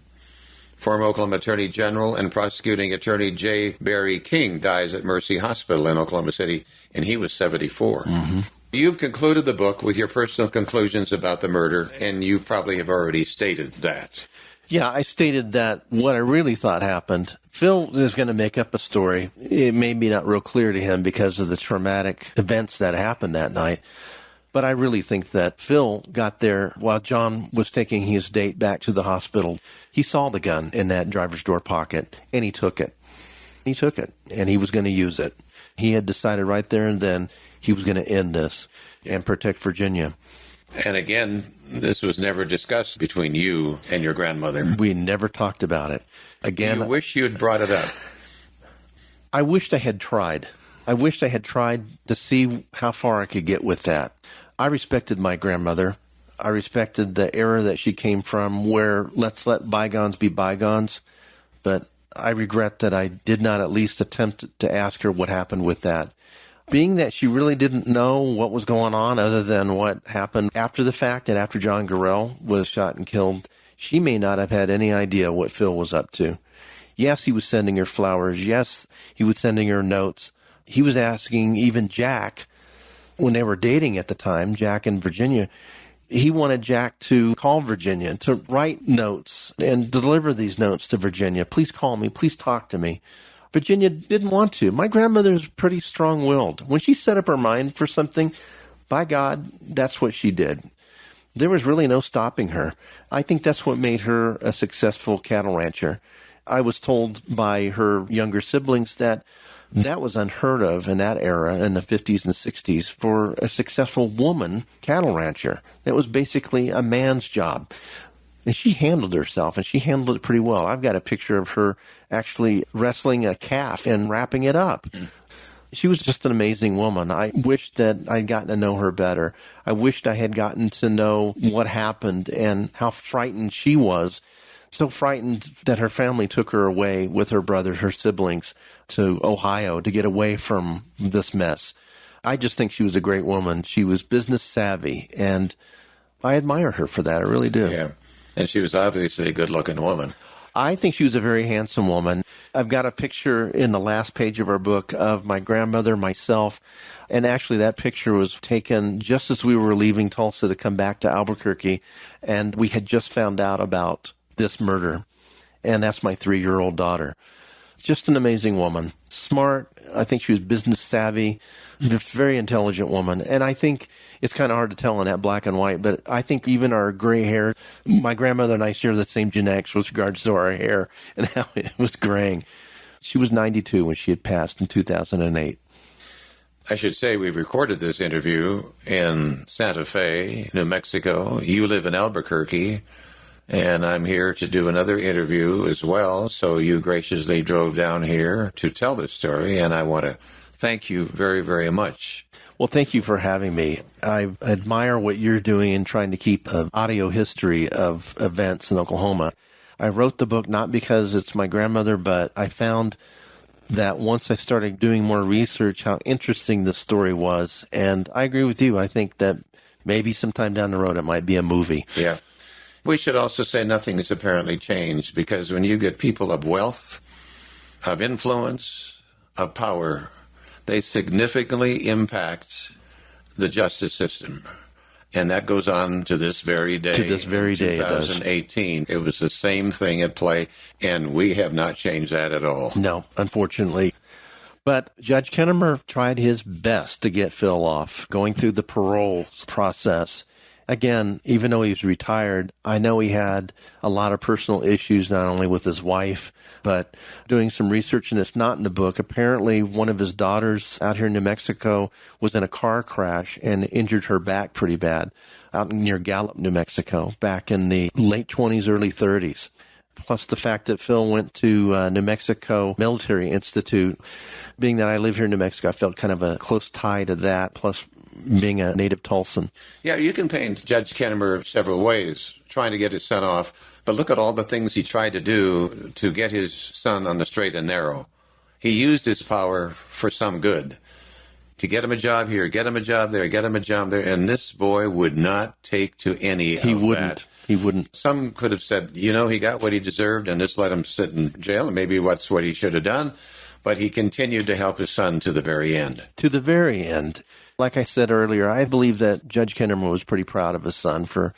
[SPEAKER 1] Former Oklahoma Attorney General and prosecuting attorney J. Barry King dies at Mercy Hospital in Oklahoma City, and he was 74. Mm-hmm. You've concluded the book with your personal conclusions about the murder, and you probably have already stated that.
[SPEAKER 3] Yeah, I stated that what I really thought happened. Phil is going to make up a story. It may be not real clear to him because of the traumatic events that happened that night. But I really think that Phil got there while John was taking his date back to the hospital. He saw the gun in that driver's door pocket, and he took it. He took it, and he was going to use it. He had decided right there and then he was going to end this and protect Virginia.
[SPEAKER 1] And again, this was never discussed between you and your grandmother.
[SPEAKER 3] We never talked about it. Again,
[SPEAKER 1] you wish you had brought it up.
[SPEAKER 3] I wished I had tried. I wished I had tried to see how far I could get with that. I respected my grandmother. I respected the era that she came from, where let's let bygones be bygones. But I regret that I did not at least attempt to ask her what happened with that. Being that she really didn't know what was going on other than what happened after the fact and after John Gorrell was shot and killed, she may not have had any idea what Phil was up to. Yes, he was sending her flowers. Yes, he was sending her notes. He was asking even Jack, when they were dating at the time, Jack and Virginia, he wanted Jack to call Virginia, to write notes and deliver these notes to Virginia. Please call me. Please talk to me. Virginia didn't want to. My grandmother's pretty strong-willed. When she set up her mind for something, by God, that's what she did. There was really no stopping her. I think that's what made her a successful cattle rancher. I was told by her younger siblings that was unheard of in that era, in the 50s and 60s, for a successful woman cattle rancher. That was basically a man's job. And she handled herself, and she handled it pretty well. I've got a picture of her actually wrestling a calf and wrapping it up. She was just an amazing woman. I wished that I'd gotten to know her better. I wished I had gotten to know what happened and how frightened she was. So frightened that her family took her away with her brothers, her siblings, to Ohio to get away from this mess. I just think she was a great woman. She was business savvy, and I admire her for that. I really do.
[SPEAKER 1] Yeah. And she was obviously a good-looking woman.
[SPEAKER 3] I think she was a very handsome woman. I've got a picture in the last page of our book of my grandmother, myself, and actually that picture was taken just as we were leaving Tulsa to come back to Albuquerque, and we had just found out about this murder, and that's my 3-year-old daughter. Just an amazing woman. Smart. I think she was business savvy. A very intelligent woman. And I think it's kind of hard to tell in that black and white, but I think even our gray hair, my grandmother and I share the same genetics with regards to our hair and how it was graying. She was 92 when she had passed in 2008.
[SPEAKER 1] I should say we recorded this interview in Santa Fe, New Mexico. You live in Albuquerque, and I'm here to do another interview as well. So you graciously drove down here to tell this story, and I want to thank you very, very much.
[SPEAKER 3] Well, thank you for having me. I admire what you're doing in trying to keep an audio history of events in Oklahoma. I wrote the book not because it's my grandmother, but I found that once I started doing more research, how interesting the story was. And I agree with you. I think that maybe sometime down the road it might be a movie.
[SPEAKER 1] Yeah. We should also say nothing has apparently changed, because when you get people of wealth, of influence, of power, they significantly impact the justice system. And that goes on to this very day.
[SPEAKER 3] To this very day, it does.
[SPEAKER 1] 2018. It was the same thing at play, and we have not changed that at all.
[SPEAKER 3] No, unfortunately. But Judge Kennamer tried his best to get Phil off, going through the parole process. Again, even though he was retired, I know he had a lot of personal issues, not only with his wife, but doing some research, and it's not in the book. Apparently, one of his daughters out here in New Mexico was in a car crash and injured her back pretty bad out near Gallup, New Mexico, back in the late 20s, early 30s. Plus the fact that Phil went to New Mexico Military Institute. Being that I live here in New Mexico, I felt kind of a close tie to that, plus being a native Tulsan.
[SPEAKER 1] Yeah, you can paint Judge Kennamer several ways, trying to get his son off. But look at all the things he tried to do to get his son on the straight and narrow. He used his power for some good. To get him a job here, get him a job there, get him a job there. And this boy would not take to any of that.
[SPEAKER 3] He wouldn't.
[SPEAKER 1] Some could have said, he got what he deserved and just let him sit in jail. And maybe that's what he should have done. But he continued to help his son to the very end.
[SPEAKER 3] To the very end. Like I said earlier, I believe that Judge Kennamer was pretty proud of his son for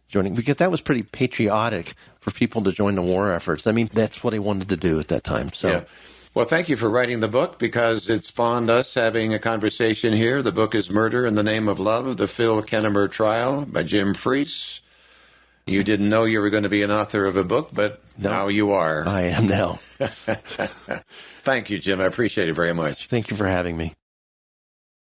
[SPEAKER 3] joining, because that was pretty patriotic for people to join the war efforts. I mean, that's what he wanted to do at that time. So,
[SPEAKER 1] yeah. Well, thank you for writing the book, because it spawned us having a conversation here. The book is Murder in the Name of Love, The Phil Kennamer Trial by Jim Freese. You didn't know you were going to be an author of a book, but now you are.
[SPEAKER 3] I am now.
[SPEAKER 1] Thank you, Jim. I appreciate it very much.
[SPEAKER 3] Thank you for having me.